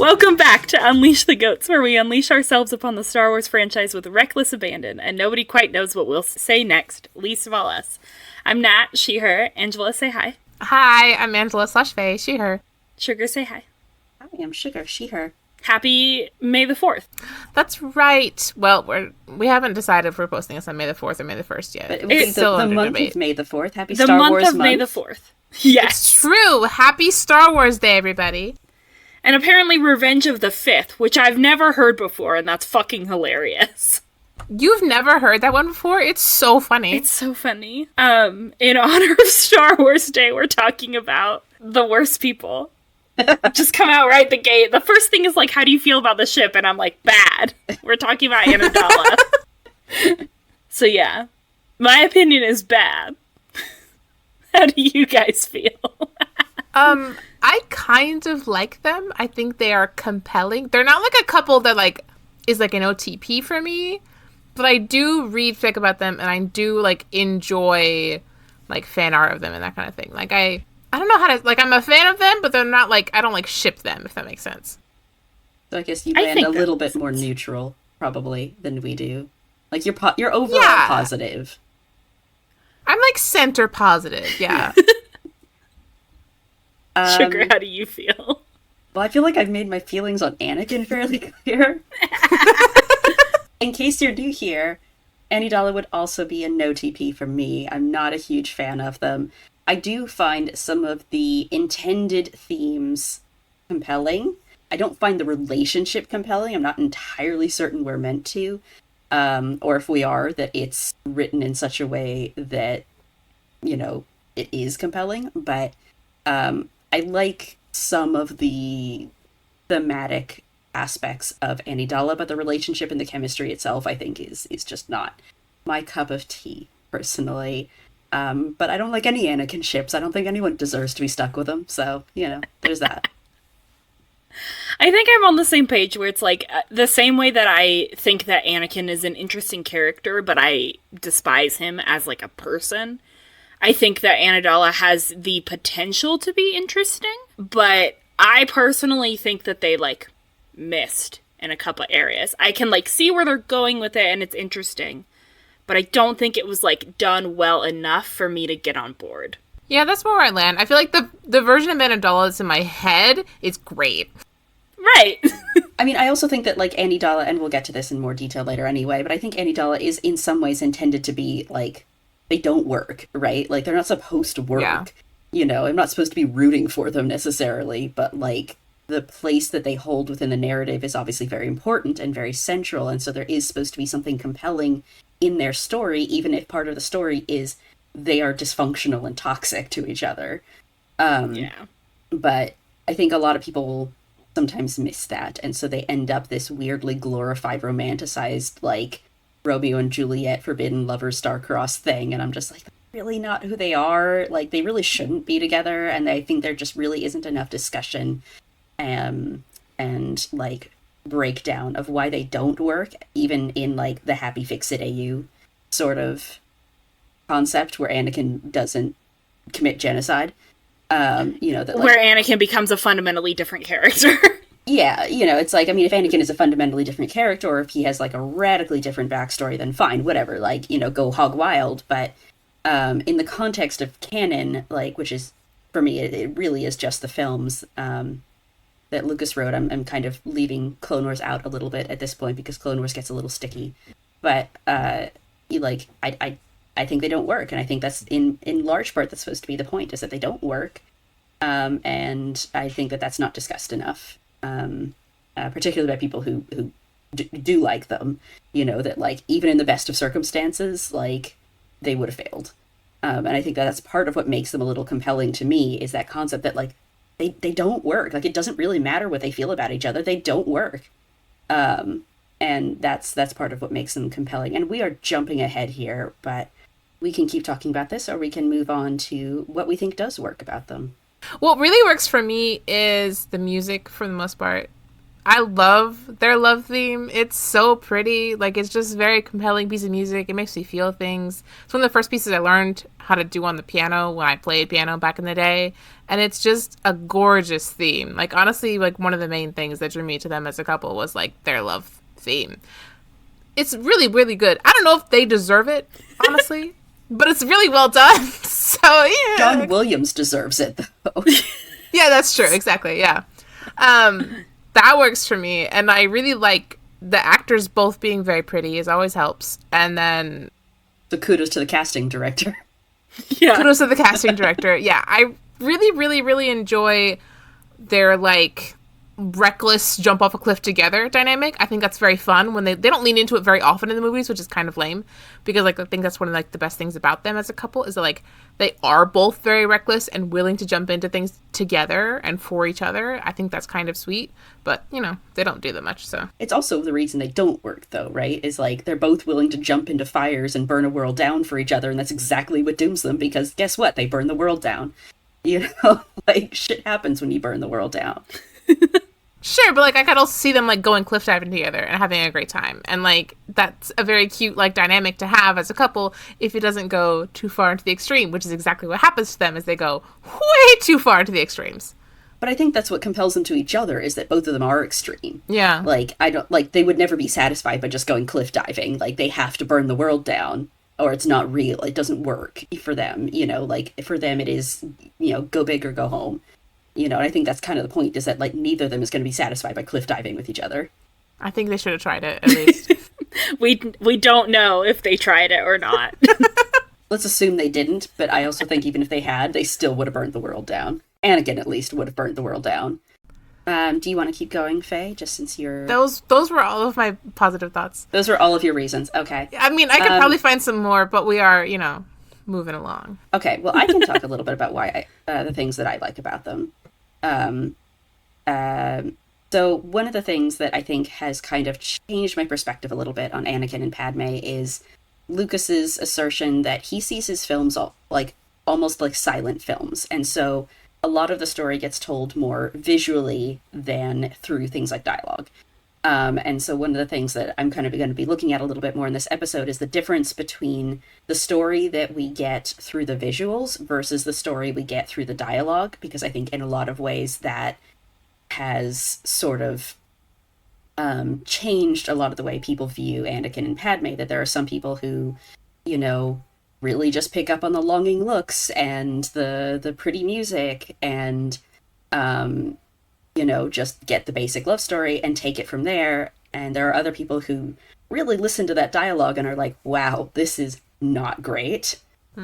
Welcome back to Unleash the Goats, where we unleash ourselves upon the Star Wars franchise with reckless abandon, and nobody quite knows what we'll say next, least of all us. I'm Nat, she, her. Angela, say hi. Hi, I'm Angela/Faye, she, her. Sugar, say hi. I am Sugar, she, her. Happy May the 4th. That's right. Well, we haven't decided if we're posting this on May the 4th or May the 1st yet. But it will be the month of May the 4th. Happy the Star month Wars of May the 4th. Yes. It's true. Happy Star Wars Day, everybody. And apparently Revenge of the 5th, which I've never heard before, and that's fucking hilarious. You've never heard that one before? It's so funny. It's so funny. In honor of Star Wars Day, we're talking about the worst people. Just come out right the gate. The first thing is like, how do you feel about the ship? And I'm like, bad. We're talking about Anidala. So yeah, my opinion is bad. How do you guys feel? I kind of like them. I think they are compelling. They're not like a couple that like is like an OTP for me, but I do read fic about them and I do like enjoy like fan art of them and that kind of thing. Like I don't know how to, like, I'm a fan of them, but they're not, like, I don't, like, ship them, if that makes sense. So I guess you land a little bit more neutral, probably, than we do. Like, you're overall positive. I'm, like, center positive, yeah. Sugar, how do you feel? Well, I feel like I've made my feelings on Anakin fairly clear. In case you're new here, Anidala would also be a no TP for me. I'm not a huge fan of them. I do find some of the intended themes compelling. I don't find the relationship compelling. I'm not entirely certain we're meant to. Or if we are, that it's written in such a way that, you know, it is compelling. But I like some of the thematic aspects of Anidala, but the relationship and the chemistry itself, I think, is just not my cup of tea, personally. But I don't like any Anakin ships. I don't think anyone deserves to be stuck with them. So, you know, there's that. I think I'm on the same page where it's like the same way that I think that Anakin is an interesting character, but I despise him as like a person. I think that Anidala has the potential to be interesting, but I personally think that they like missed in a couple areas. I can like see where they're going with it and it's interesting. But I don't think it was, like, done well enough for me to get on board. Yeah, that's where I land. I feel like the version of Anidala that's in my head is great. Right. I mean, I also think that, like, Anidala, and we'll get to this in more detail later anyway, but I think Anidala is in some ways intended to be, like, they don't work, right? Like, they're not supposed to work. Yeah. You know, I'm not supposed to be rooting for them necessarily, but, like, the place that they hold within the narrative is obviously very important and very central, and so there is supposed to be something compelling in their story, even if part of the story is they are dysfunctional and toxic to each other. But I think a lot of people sometimes miss that, and so they end up this weirdly glorified, romanticized, like, Romeo and Juliet, forbidden lovers star-crossed thing, and I'm just like, really not who they are. Like, they really shouldn't be together, and I think there just really isn't enough discussion and like, breakdown of why they don't work, even in like the happy fix-it AU sort of concept where Anakin doesn't commit genocide. You know, that like, where Anakin becomes a fundamentally different character. Yeah, you know, it's like, I mean, if Anakin is a fundamentally different character, or if he has like a radically different backstory, then fine, whatever, like, you know, go hog wild. But in the context of canon, like, which is, for me, it really is just the films that Lucas wrote. I'm kind of leaving Clone Wars out a little bit at this point because Clone Wars gets a little sticky. But I think they don't work, and I think that's in large part that's supposed to be the point, is that they don't work. And I think that that's not discussed enough, particularly by people who do like them. You know, that like even in the best of circumstances, like they would have failed. And I think that that's part of what makes them a little compelling to me, is that concept that like they don't work. Like, it doesn't really matter what they feel about each other. They don't work. And that's part of what makes them compelling. And we are jumping ahead here, but we can keep talking about this, or we can move on to what we think does work about them. What really works for me is the music, for the most part. I love their love theme. It's so pretty. Like, it's just very compelling piece of music. It makes me feel things. It's one of the first pieces I learned how to do on the piano when I played piano back in the day. And it's just a gorgeous theme. Like, honestly, like, one of the main things that drew me to them as a couple was, like, their love theme. It's really, really good. I don't know if they deserve it, honestly, but it's really well done. So, yeah. John Williams deserves it, though. Yeah, that's true. Exactly, yeah. That works for me, and I really like the actors both being very pretty, as always helps. And then, So kudos to the casting director. Yeah. kudos to the casting director. Yeah, I really, really, really enjoy their like reckless jump off a cliff together dynamic. I think that's very fun when they don't lean into it very often in the movies, which is kind of lame, because like I think that's one of like the best things about them as a couple is that like they are both very reckless and willing to jump into things together and for each other. I think that's kind of sweet, but you know, they don't do that much. So It's also the reason they don't work, though, right? Is like they're both willing to jump into fires and burn a world down for each other, and that's exactly what dooms them, because guess what? They burn the world down. You know, like, shit happens when you burn the world down. sure, but like I could also see them like going cliff diving together and having a great time, and like that's a very cute like dynamic to have as a couple if it doesn't go too far into the extreme, which is exactly what happens to them as they go way too far into the extremes. But I think that's what compels them to each other, is that both of them are extreme. Yeah. Like, they would never be satisfied by just going cliff diving. Like, they have to burn the world down, or it's not real. It doesn't work for them, you know? Like, for them it is, you know, go big or go home. You know, and I think that's kind of the point, is that, like, neither of them is going to be satisfied by cliff diving with each other. I think they should have tried it, at least. We don't know if they tried it or not. Let's assume they didn't, but I also think even if they had, they still would have burned the world down. Anakin, at least, would have burnt the world down. Do you want to keep going, Faye, just since you're... Those were all of my positive thoughts. Those were all of your reasons. Okay. I mean, I could probably find some more, but we are, you know, moving along. Okay, well, I can talk a little bit about why the things that I like about them. So one of the things that I think has kind of changed my perspective a little bit on Anakin and Padme is Lucas's assertion that he sees his films almost like silent films, and so a lot of the story gets told more visually than through things like dialogue. And so one of the things that I'm kind of going to be looking at a little bit more in this episode is the difference between the story that we get through the visuals versus the story we get through the dialogue, because I think in a lot of ways that has sort of changed a lot of the way people view Anakin and Padme, that there are some people who, you know, really just pick up on the longing looks and the pretty music and, you know, just get the basic love story and take it from there. And there are other people who really listen to that dialogue and are like, wow, this is not great.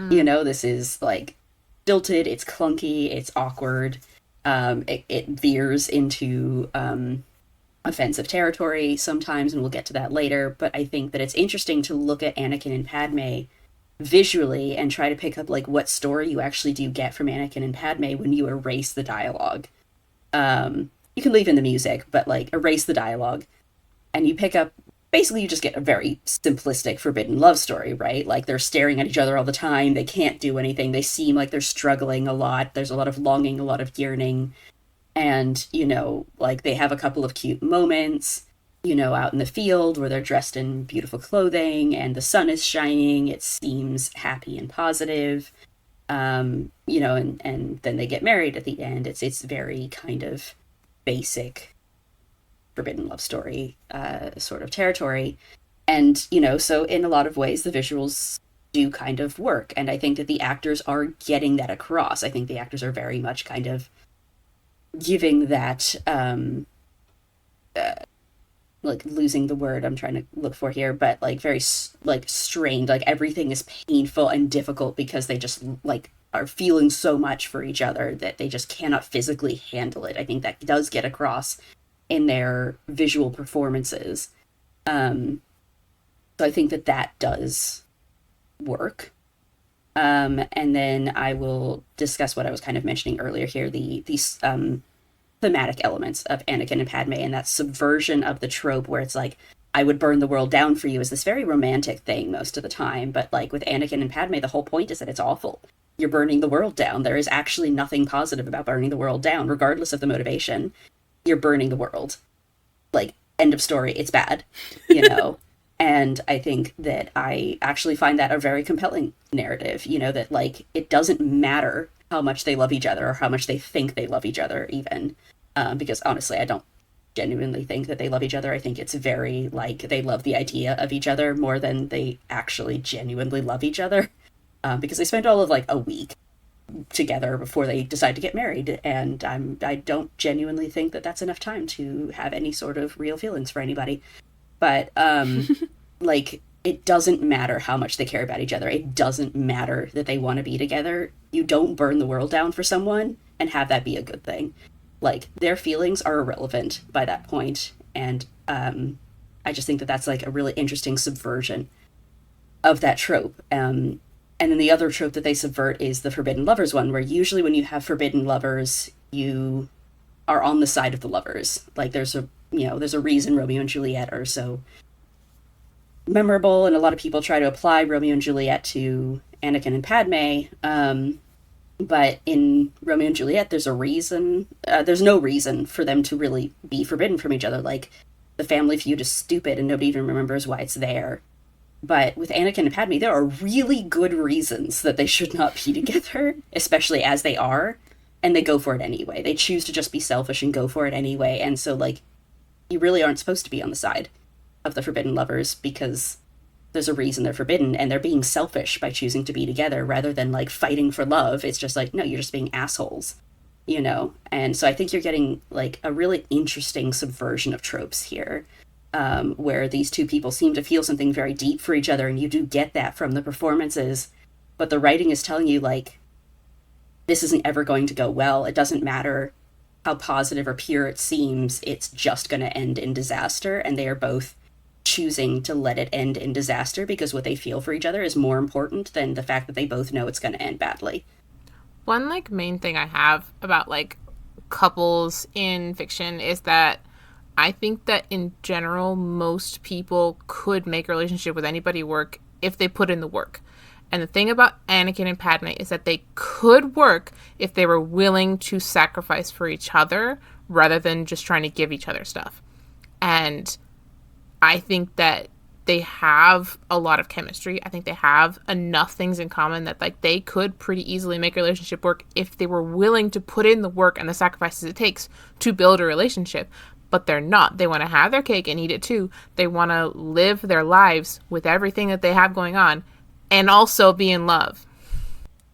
You know, this is like stilted, it's clunky, it's awkward. It veers into offensive territory sometimes, and we'll get to that later. But I think that it's interesting to look at Anakin and Padme visually and try to pick up like what story you actually do get from Anakin and Padme when you erase the dialogue. You can leave in the music, but like erase the dialogue, and you pick up, basically you just get a very simplistic forbidden love story, right? Like they're staring at each other all the time, they can't do anything, they seem like they're struggling a lot, there's a lot of longing, a lot of yearning, and, you know, like they have a couple of cute moments, you know, out in the field where they're dressed in beautiful clothing and the sun is shining, it seems happy and positive, you know, and then they get married at the end. It's very kind of basic forbidden love story sort of territory. And, you know, so in a lot of ways the visuals do kind of work, and I think that the actors are getting that across. I think the actors are very much kind of giving that like losing the word I'm trying to look for here, but like very like strained, like everything is painful and difficult because they just like are feeling so much for each other that they just cannot physically handle it. I think that does get across in their visual performances. So I think that does work. And then I will discuss what I was kind of mentioning earlier here, these thematic elements of Anakin and Padme, and that subversion of the trope where it's like, I would burn the world down for you, is this very romantic thing most of the time. But like with Anakin and Padme, the whole point is that it's awful. You're burning the world down. There is actually nothing positive about burning the world down, regardless of the motivation. You're burning the world. like, end of story, it's bad, you know? And I think that I actually find that a very compelling narrative, you know, that, like, it doesn't matter how much they love each other or how much they think they love each other, even. Because, honestly, I don't genuinely think that they love each other. I think it's very, like, they love the idea of each other more than they actually genuinely love each other. Because they spend all of, like, a week together before they decide to get married, and I don't genuinely think that that's enough time to have any sort of real feelings for anybody. But, like, it doesn't matter how much they care about each other. It doesn't matter that they want to be together. You don't burn the world down for someone and have that be a good thing. Like, their feelings are irrelevant by that point, and I just think that that's, like, a really interesting subversion of that trope. And then the other trope that they subvert is the forbidden lovers one, where usually when you have forbidden lovers, you are on the side of the lovers. Like, there's a reason Romeo and Juliet are so memorable, and a lot of people try to apply Romeo and Juliet to Anakin and Padme. But in Romeo and Juliet, there's no reason for them to really be forbidden from each other. Like, the family feud is stupid and nobody even remembers why it's there. But with Anakin and Padme, there are really good reasons that they should not be together, especially as they are, and they go for it anyway. They choose to just be selfish and go for it anyway, and so, like, you really aren't supposed to be on the side of the forbidden lovers because there's a reason they're forbidden, and they're being selfish by choosing to be together rather than, like, fighting for love. It's just like, no, you're just being assholes, you know? And so I think you're getting, like, a really interesting subversion of tropes here. Where these two people seem to feel something very deep for each other, and you do get that from the performances, but the writing is telling you, like, this isn't ever going to go well. It doesn't matter how positive or pure it seems, it's just going to end in disaster, and they are both choosing to let it end in disaster because what they feel for each other is more important than the fact that they both know it's going to end badly. One, like, main thing I have about, like, couples in fiction is that I think that in general, most people could make a relationship with anybody work if they put in the work. And the thing about Anakin and Padme is that they could work if they were willing to sacrifice for each other rather than just trying to give each other stuff. And I think that they have a lot of chemistry. I think they have enough things in common that, like, they could pretty easily make a relationship work if they were willing to put in the work and the sacrifices it takes to build a relationship. But they're not. They want to have their cake and eat it too. They want to live their lives with everything that they have going on and also be in love.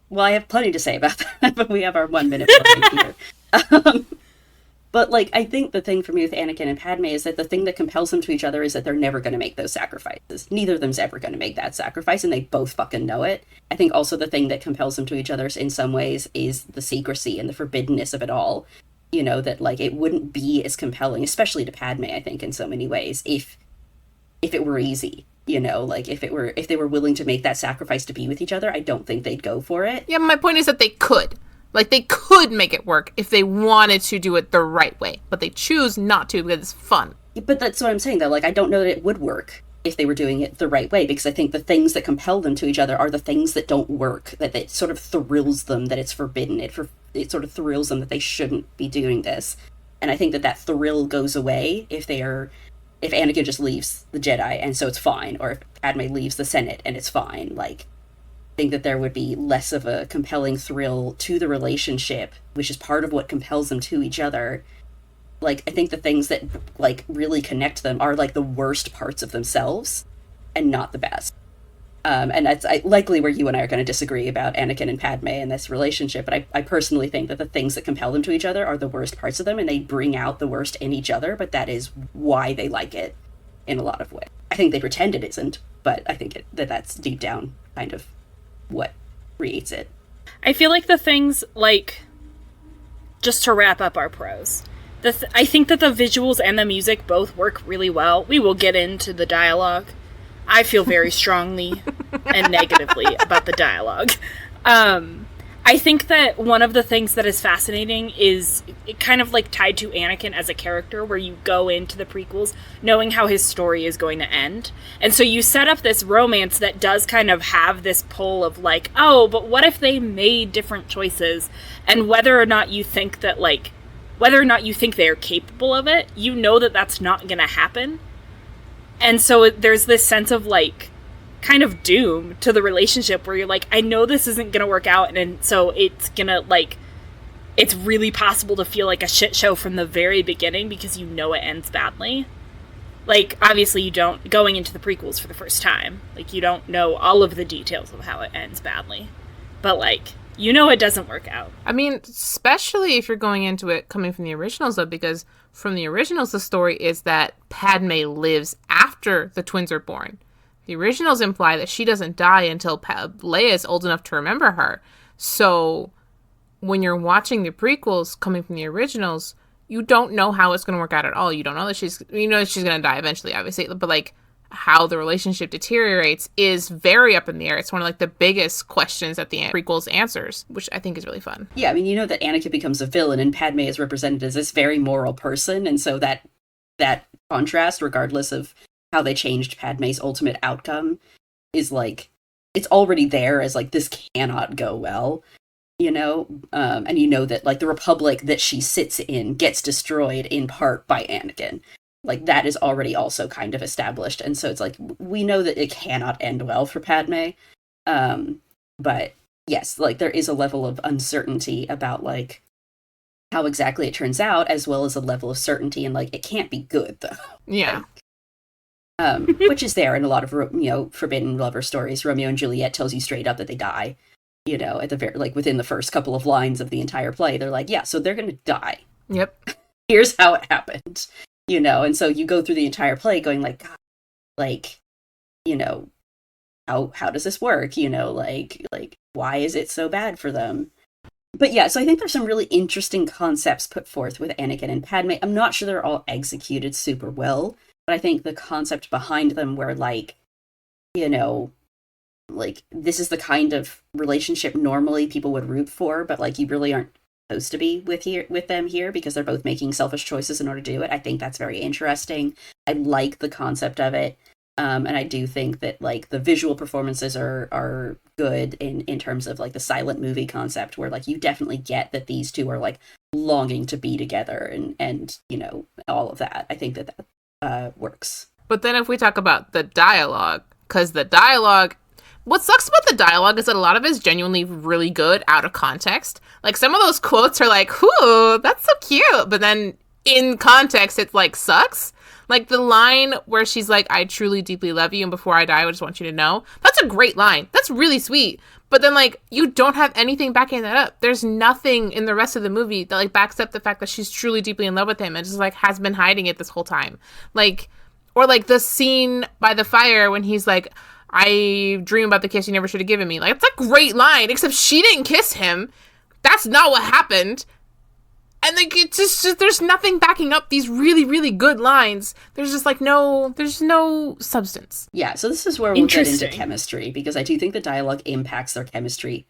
Well, I have plenty to say about that, but we have our 1 minute here. But, like, I think the thing for me with Anakin and Padme is that the thing that compels them to each other is that they're never going to make those sacrifices. Neither of them's ever going to make that sacrifice, and they both fucking know it. I think also the thing that compels them to each other in some ways is the secrecy and the forbiddenness of it all. You know, that, like, it wouldn't be as compelling, especially to Padme, I think, in so many ways, if it were easy, you know, like, if they were willing to make that sacrifice to be with each other, I don't think they'd go for it. Yeah, my point is that they could. Like, they could make it work if they wanted to do it the right way, but they choose not to because it's fun. But that's what I'm saying, though. Like, I don't know that it would work if they were doing it the right way, because I think the things that compel them to each other are the things that don't work, that it sort of thrills them that it's forbidden. It sort of thrills them that they shouldn't be doing this. And I think that thrill goes away if Anakin just leaves the Jedi and so it's fine, or if Padme leaves the Senate and it's fine. Like, I think that there would be less of a compelling thrill to the relationship, which is part of what compels them to each other. Like, I think the things that, like, really connect them are, like, the worst parts of themselves and not the best. And that's likely where you and I are going to disagree about Anakin and Padme and this relationship, but I personally think that the things that compel them to each other are the worst parts of them, and they bring out the worst in each other, but that is why they like it in a lot of ways. I think they pretend it isn't, but I think that's deep down kind of what creates it. I feel like the things, like, just to wrap up our pros, I think that the visuals and the music both work really well. We will get into the dialogue. I feel very strongly and negatively about the dialogue. I think that one of the things that is fascinating is it kind of, like, tied to Anakin as a character, where you go into the prequels knowing how his story is going to end. And so you set up this romance that does kind of have this pull of, like, oh, but what if they made different choices? And whether or not you think that, like, whether or not you think they're capable of it, you know that that's not going to happen. And so there's this sense of, like, kind of doom to the relationship where you're like, I know this isn't going to work out, and so it's going to, like, it's really possible to feel like a shit show from the very beginning because you know it ends badly. Like, obviously you don't, going into the prequels for the first time, like, you don't know all of the details of how it ends badly. But, like, you know it doesn't work out. I mean, especially if you're going into it coming from the originals, though, because from the originals, the story is that Padme lives after the twins are born. The originals imply that she doesn't die until Leia is old enough to remember her. So when you're watching the prequels coming from the originals, you don't know how it's going to work out at all. You don't know that she's going to die eventually, obviously, but, like, how the relationship deteriorates is very up in the air. It's one of, like, the biggest questions that the prequels answers, which I think is really fun. Yeah, I mean, you know that Anakin becomes a villain and Padme is represented as this very moral person, and so that contrast, regardless of how they changed Padme's ultimate outcome, is, like, it's already there as, like, this cannot go well, you know? And you know that, like, the Republic that she sits in gets destroyed in part by Anakin. Like, that is already also kind of established, and so it's like, we know that it cannot end well for Padme, but yes, like, there is a level of uncertainty about, like, how exactly it turns out, as well as a level of certainty, and, like, it can't be good, though. Yeah. Which is there in a lot of, you know, forbidden lover stories. Romeo and Juliet tells you straight up that they die, you know, at the very, like, within the first couple of lines of the entire play. They're like, yeah, so they're gonna die. Yep. Here's how it happened. You know, and so you go through the entire play going, like, God, like, you know, how does this work? You know, like, why is it so bad for them? But yeah, so I think there's some really interesting concepts put forth with Anakin and Padme. I'm not sure they're all executed super well, but I think the concept behind them where, like, you know, like, this is the kind of relationship normally people would root for, but, like, you really aren't supposed to be with them here because they're both making selfish choices in order to do it. I think that's very interesting. I like the concept of it. And I do think that, like, the visual performances are good in terms of, like, the silent movie concept where, like, you definitely get that these two are, like, longing to be together and you know, all of that. I think that works. But then if we talk about the dialogue, because the dialogue, what sucks about the dialogue is that a lot of it is genuinely really good out of context. Like, some of those quotes are like, "Ooh, that's so cute," but then in context, it, like, sucks. Like, the line where she's like, "I truly, deeply love you, and before I die, I just want you to know." That's a great line. That's really sweet. But then, like, you don't have anything backing that up. There's nothing in the rest of the movie that, like, backs up the fact that she's truly, deeply in love with him and just, like, has been hiding it this whole time. Like, or, like, the scene by the fire when he's like, "I dream about the kiss you never should have given me." Like, it's a great line, except she didn't kiss him. That's not what happened. And, like, it's just there's nothing backing up these really, really good lines. There's just, like, there's no substance. Yeah, so this is where we'll get into chemistry, because I do think the dialogue impacts their chemistry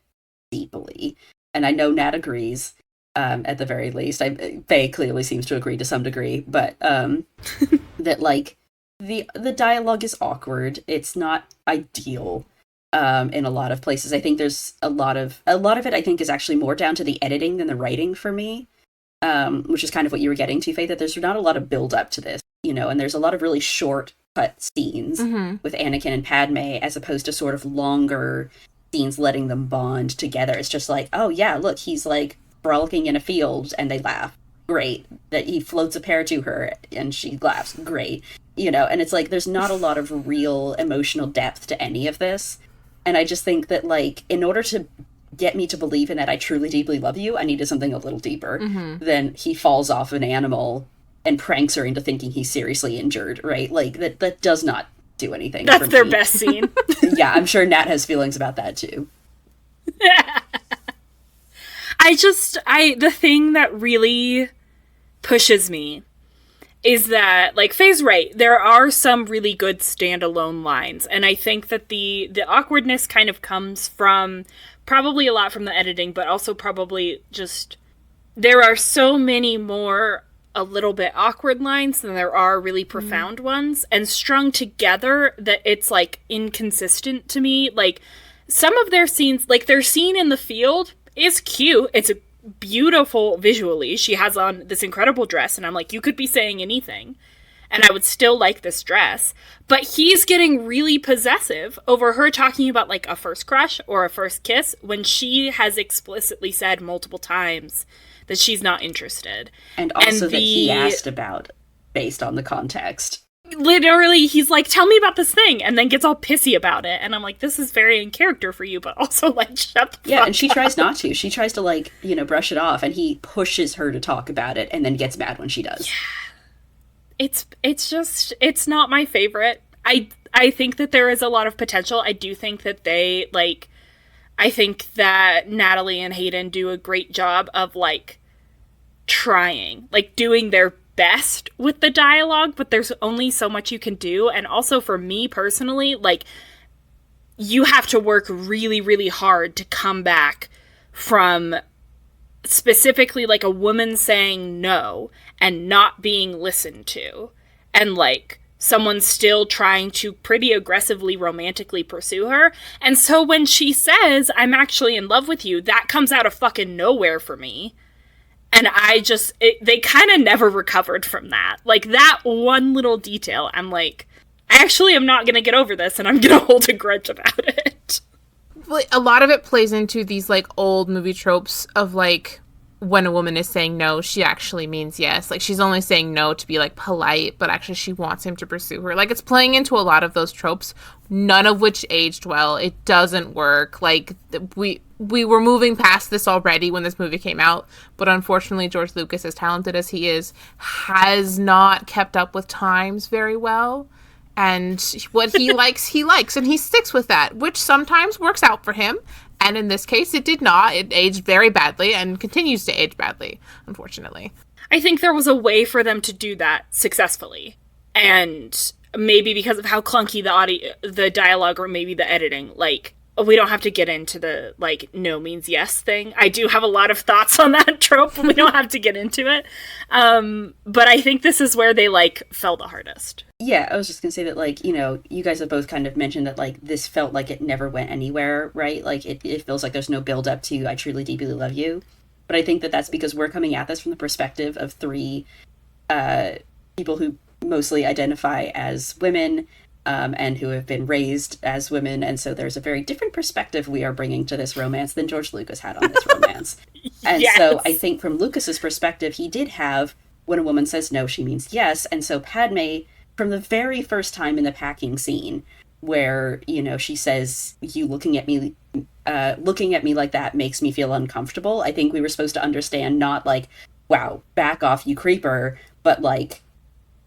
deeply. And I know Nat agrees, at the very least. Faye clearly seems to agree to some degree, but that, like, the dialogue is awkward. It's not ideal in a lot of places. I think there's a lot of it, I think, is actually more down to the editing than the writing for me. Which is kind of what you were getting to, Faye, that there's not a lot of build up to this, you know, and there's a lot of really short cut scenes with Anakin and Padme, as opposed to sort of longer scenes letting them bond together. It's just like, oh yeah, look, he's, like, frolicking in a field and they laugh. Great. That he floats a pear to her and she laughs. Great. You know, and it's like, there's not a lot of real emotional depth to any of this. And I just think that, like, in order to get me to believe in that I truly, deeply love you, I needed something a little deeper than he falls off an animal and pranks her into thinking he's seriously injured, right? Like, that does not do anything. That's their best scene. Yeah, I'm sure Nat has feelings about that too. The thing that really pushes me is that, like, Faye's right, there are some really good standalone lines, and I think that the awkwardness kind of comes from probably a lot from the editing, but also probably just there are so many more a little bit awkward lines than there are really profound ones, and strung together that it's, like, inconsistent to me. Like, some of their scenes, like, their scene in the field is cute. It's beautiful visually. She has on this incredible dress, and I'm like, you could be saying anything, and I would still like this dress. But he's getting really possessive over her talking about, like, a first crush or a first kiss when she has explicitly said multiple times that she's not interested. And also that he asked about based on the context. Literally, he's like, tell me about this thing, and then gets all pissy about it. And I'm like, this is very in character for you, but also, like, shut the fuck and she up. tries not to. She tries to, like, you know, brush it off, and he pushes her to talk about it and then gets mad when she does. Yeah. It's not my favorite. I think that there is a lot of potential. I do think that they, like, I think that Natalie and Hayden do a great job of, like, trying, like, doing their best with the dialogue, but there's only so much you can do. And also for me personally, like, you have to work really, really hard to come back from specifically, like, a woman saying no and not being listened to, and, like, someone still trying to pretty aggressively romantically pursue her. And so when she says, I'm actually in love with you, that comes out of fucking nowhere for me. And they kind of never recovered from that. Like, that one little detail, I'm like, I actually am not going to get over this, and I'm going to hold a grudge about it. Like, a lot of it plays into these, like, old movie tropes of, like, when a woman is saying no, she actually means yes. Like, she's only saying no to be, like, polite, but actually she wants him to pursue her. Like, it's playing into a lot of those tropes, none of which aged well. It doesn't work. Like, we were moving past this already when this movie came out, but unfortunately George Lucas, as talented as he is, has not kept up with times very well. And what he likes, and he sticks with that, which sometimes works out for him. And in this case, it did not. It aged very badly and continues to age badly, unfortunately. I think there was a way for them to do that successfully. And maybe because of how clunky the dialogue, or maybe the editing, like, we don't have to get into the, like, no means yes thing. I do have a lot of thoughts on that trope, but we don't have to get into it. But I think this is where they, like, fell the hardest. Yeah, I was just gonna say that, like, you know, you guys have both kind of mentioned that, like, this felt like it never went anywhere, right? Like, it feels like there's no build up to I truly, deeply love you. But I think that that's because we're coming at this from the perspective of three people who mostly identify as women, and who have been raised as women, and so there's a very different perspective we are bringing to this romance than George Lucas had on this romance. And Yes. So I think from Lucas's perspective, he did have, when a woman says no, she means yes, and so Padme, from the very first time in the packing scene, where, you know, she says, you looking at me like that makes me feel uncomfortable, I think we were supposed to understand not like, wow, back off, you creeper, but like,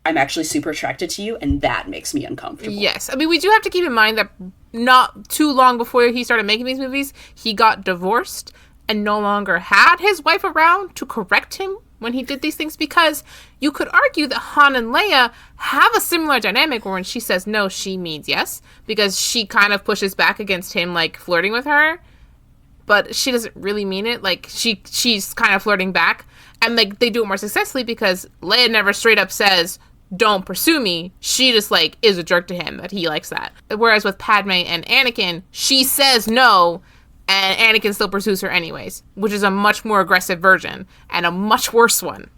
I'm actually super attracted to you, and that makes me uncomfortable. Yes. I mean, we do have to keep in mind that not too long before he started making these movies, he got divorced and no longer had his wife around to correct him when he did these things, because you could argue that Han and Leia have a similar dynamic where when she says no, she means yes, because she kind of pushes back against him, like, flirting with her, but she doesn't really mean it. Like, she's kind of flirting back, and, like, they do it more successfully because Leia never straight up says, don't pursue me. She just, like, is a jerk to him, that he likes that. Whereas with Padme and Anakin, she says no, and Anakin still pursues her anyways, which is a much more aggressive version, and a much worse one.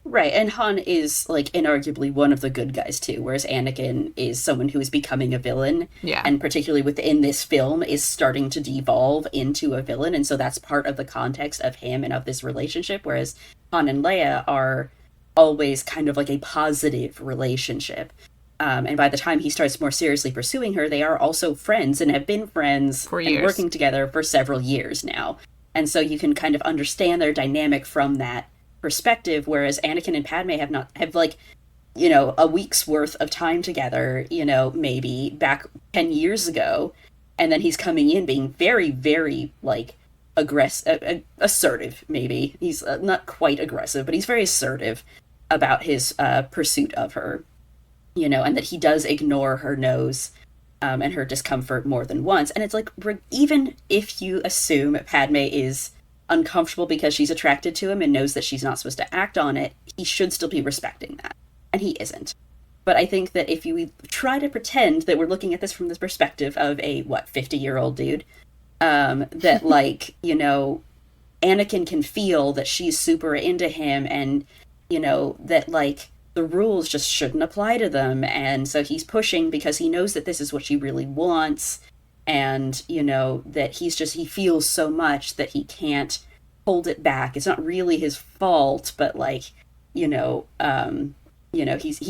Right, and Han is, like, inarguably one of the good guys, too, whereas Anakin is someone who is becoming a villain, Yeah. and particularly within this film, is starting to devolve into a villain, and so that's part of the context of him and of this relationship, whereas Han and Leia are always kind of like a positive relationship. And by the time he starts more seriously pursuing her, they are also friends and have been friends For and years. working together for several years now. And so you can kind of understand their dynamic from that perspective, whereas Anakin and Padme have like, you know, a week's worth of time together, you know, maybe back 10 years ago. And then he's coming in being very, very, like, assertive, maybe. He's not quite aggressive, but he's very assertive about his pursuit of her, you know, and that he does ignore her no's and her discomfort more than once. And it's like, even if you assume Padme is uncomfortable because she's attracted to him and knows that she's not supposed to act on it, he should still be respecting that. And he isn't. But I think that if you try to pretend that we're looking at this from the perspective of a, 50-year-old dude, that, like, you know, Anakin can feel that she's super into him, and, you know, that, like, the rules just shouldn't apply to them, and so he's pushing because he knows that this is what she really wants, and, you know, that he feels so much that he can't hold it back. It's not really his fault, but, like, he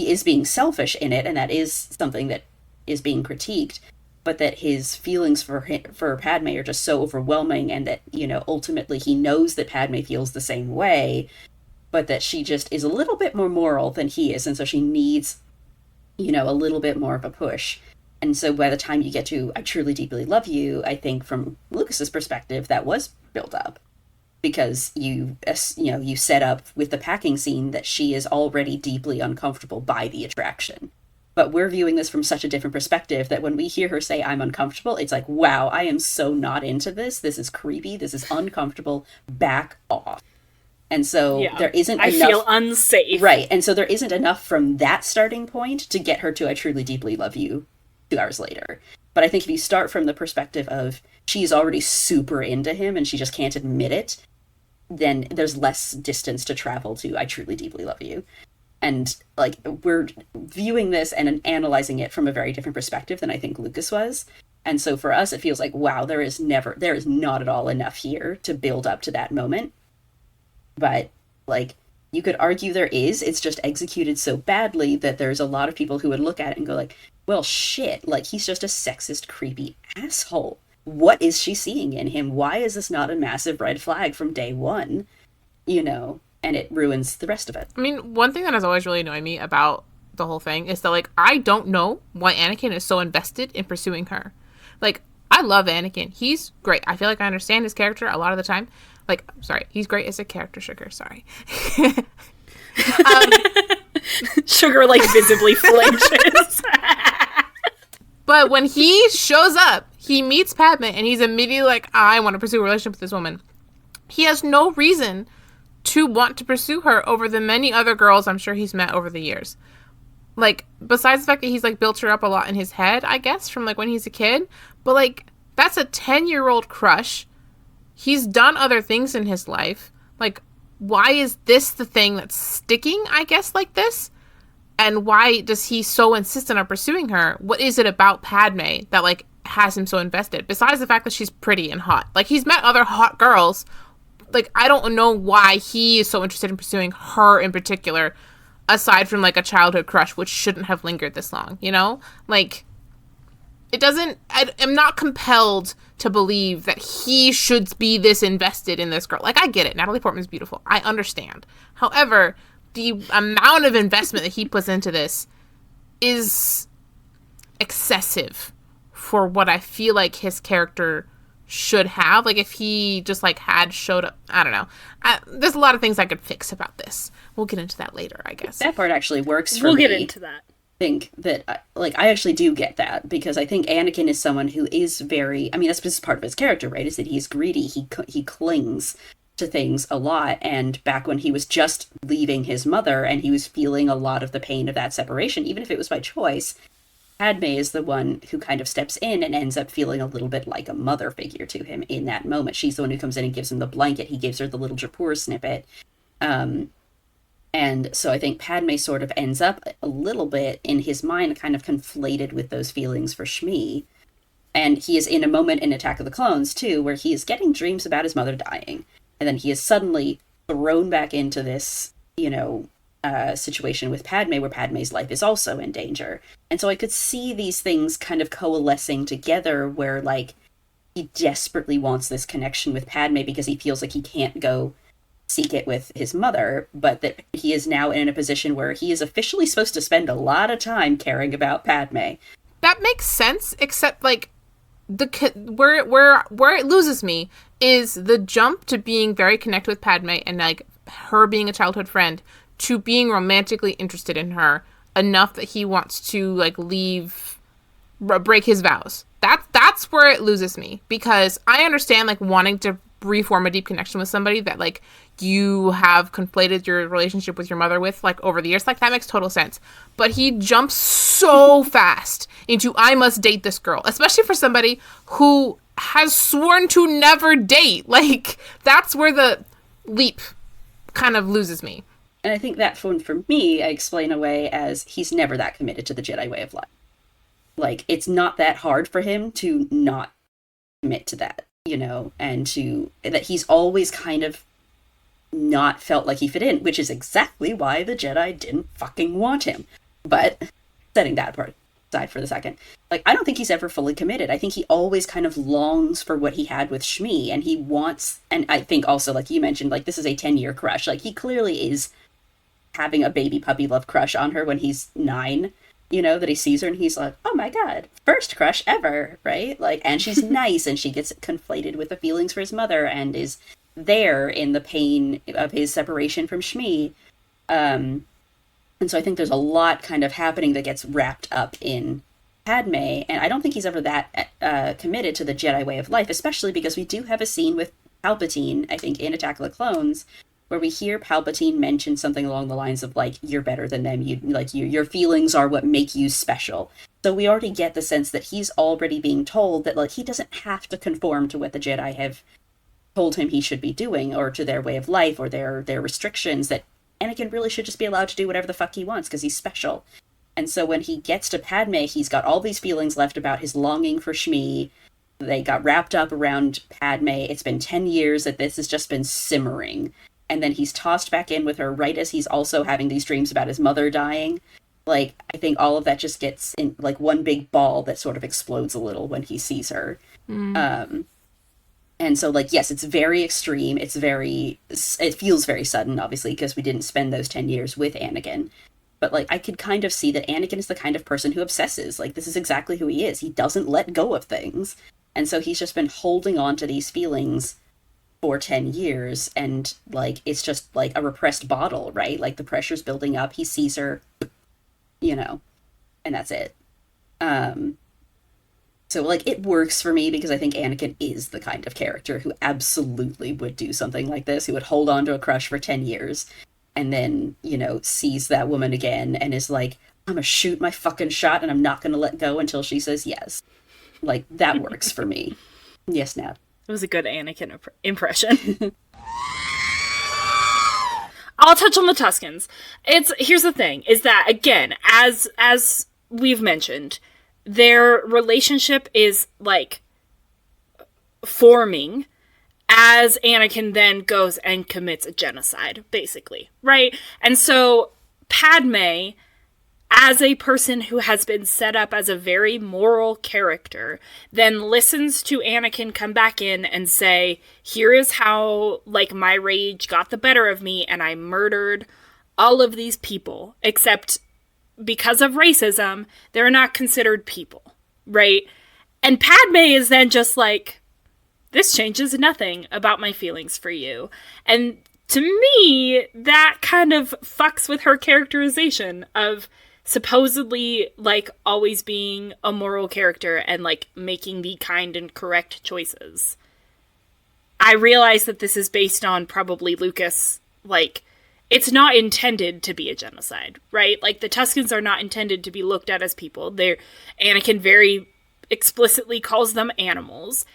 is being selfish in it, and that is something that is being critiqued, but that his feelings for Padme are just so overwhelming, and that, you know, ultimately he knows that Padme feels the same way, but that she just is a little bit more moral than he is, and so she needs, you know, a little bit more of a push. And so by the time you get to I Truly Deeply Love You, I think from Lucas's perspective, that was built up. Because you set up with the packing scene that she is already deeply uncomfortable by the attraction. But we're viewing this from such a different perspective that when we hear her say, I'm uncomfortable, it's like, wow, I am so not into this. This is creepy. This is uncomfortable. Back off. And so there isn't enough. I feel unsafe. Right. And so there isn't enough from that starting point to get her to I Truly Deeply Love You 2 hours later. But I think if you start from the perspective of she's already super into him and she just can't admit it, then there's less distance to travel to I Truly Deeply Love You. And, like, we're viewing this and analyzing it from a very different perspective than I think Lucas was. And so for us, it feels like, wow, there is not at all enough here to build up to that moment. But, like, you could argue there is. It's just executed so badly that there's a lot of people who would look at it and go, like, well, shit, like, he's just a sexist, creepy asshole. What is she seeing in him? Why is this not a massive red flag from day one? You know, and it ruins the rest of it. I mean, one thing that has always really annoyed me about the whole thing is that, like, I don't know why Anakin is so invested in pursuing her. Like, I love Anakin. He's great. I feel like I understand his character a lot of the time. Like, sorry, he's great as a character, Sugar. Sorry. Sugar, like, visibly flinches. But when he shows up, he meets Padme, and he's immediately like, I want to pursue a relationship with this woman. He has no reason to want to pursue her over the many other girls I'm sure he's met over the years. Like, besides the fact that he's, like, built her up a lot in his head, I guess, from, like, when he's a kid. But, like, that's a 10-year-old crush. He's done other things in his life. Like, why is this the thing that's sticking, I guess, like this? And why does he so insistent on pursuing her? What is it about Padme that, like, has him so invested? Besides the fact that she's pretty and hot. Like, he's met other hot girls. Like, I don't know why he is so interested in pursuing her in particular, aside from, like, a childhood crush, which shouldn't have lingered this long, you know? Like, it doesn't... I'm not compelled to believe that he should be this invested in this girl. Like, I get it. Natalie Portman's beautiful. I understand. However, the amount of investment that he puts into this is excessive for what I feel like his character should have. Like, if he just, like, had showed up, I don't know. There's a lot of things I could fix about this. We'll get into that later, I guess. That part actually works for me. We'll get into that. I think that, like, I actually do get that, because I think Anakin is someone who is very, I mean, that's just part of his character, right, is that he's greedy, he clings to things a lot, and back when he was just leaving his mother and he was feeling a lot of the pain of that separation, even if it was by choice, Padme is the one who kind of steps in and ends up feeling a little bit like a mother figure to him in that moment. She's the one who comes in and gives him the blanket. He gives her the little Japur snippet. And so I think Padme sort of ends up a little bit in his mind kind of conflated with those feelings for Shmi. And he is in a moment in Attack of the Clones, too, where he is getting dreams about his mother dying. And then he is suddenly thrown back into this, you know, situation with Padme, where Padme's life is also in danger. And so I could see these things kind of coalescing together, where, like, he desperately wants this connection with Padme because he feels like he can't go seek it with his mother, but that he is now in a position where he is officially supposed to spend a lot of time caring about Padme. That makes sense, except, like, where it loses me is the jump to being very connected with Padme and, like, her being a childhood friend to being romantically interested in her enough that he wants to, like, break his vows. That's where it loses me, because I understand, like, wanting to reform a deep connection with somebody that like you have conflated your relationship with your mother with like over the years. Like that makes total sense. But he jumps so fast into I must date this girl, especially for somebody who has sworn to never date. Like that's where the leap kind of loses me. And I think that one for me, I explain away as he's never that committed to the Jedi way of life. Like, it's not that hard for him to not commit to that, you know, and that he's always kind of not felt like he fit in, which is exactly why the Jedi didn't fucking want him. But setting that part aside for the second, like, I don't think he's ever fully committed. I think he always kind of longs for what he had with Shmi, and he wants, and I think also, like you mentioned, like, this is a 10-year crush. Like, he clearly is having a baby puppy love crush on her when he's 9, you know, that he sees her and he's like, oh my god, first crush ever, right? Like, and she's nice, and she gets conflated with the feelings for his mother and is there in the pain of his separation from Shmi. And so I think there's a lot kind of happening that gets wrapped up in Padme, and I don't think he's ever that committed to the Jedi way of life, especially because we do have a scene with Palpatine, I think, in Attack of the Clones, where we hear Palpatine mention something along the lines of, like, you're better than them, your feelings are what make you special. So we already get the sense that he's already being told that, like, he doesn't have to conform to what the Jedi have told him he should be doing, or to their way of life, or their restrictions, that Anakin really should just be allowed to do whatever the fuck he wants, because he's special. And so when he gets to Padme, he's got all these feelings left about his longing for Shmi. They got wrapped up around Padme. It's been 10 years that this has just been simmering. And then he's tossed back in with her right as he's also having these dreams about his mother dying. Like, I think all of that just gets in, like, one big ball that sort of explodes a little when he sees her. And so, like, yes, it's very extreme. It feels very sudden, obviously, because we didn't spend those 10 years with Anakin. But, like, I could kind of see that Anakin is the kind of person who obsesses. Like, this is exactly who he is. He doesn't let go of things. And so he's just been holding on to these feelings for 10 years, and, like, it's just, like, a repressed bottle, right? Like, the pressure's building up, he sees her, you know, and that's it. So, like, it works for me because I think Anakin is the kind of character who absolutely would do something like this, who would hold on to a crush for 10 years, and then, you know, sees that woman again, and is like, I'm gonna shoot my fucking shot, and I'm not gonna let go until she says yes. Like, that works for me. Yes, Nat. It was a good Anakin impression. I'll touch on the Tuskens. Here's the thing, is that, again, as we've mentioned, their relationship is, like, forming as Anakin then goes and commits a genocide, basically, right? And so Padme, as a person who has been set up as a very moral character, then listens to Anakin come back in and say, here is how, like, my rage got the better of me, and I murdered all of these people, except because of racism, they're not considered people, right? And Padme is then just like, this changes nothing about my feelings for you. And to me, that kind of fucks with her characterization of supposedly, like, always being a moral character and, like, making the kind and correct choices. I realize that this is based on probably Lucas, like, it's not intended to be a genocide, right? Like, the Tuskens are not intended to be looked at as people. Anakin very explicitly calls them animals.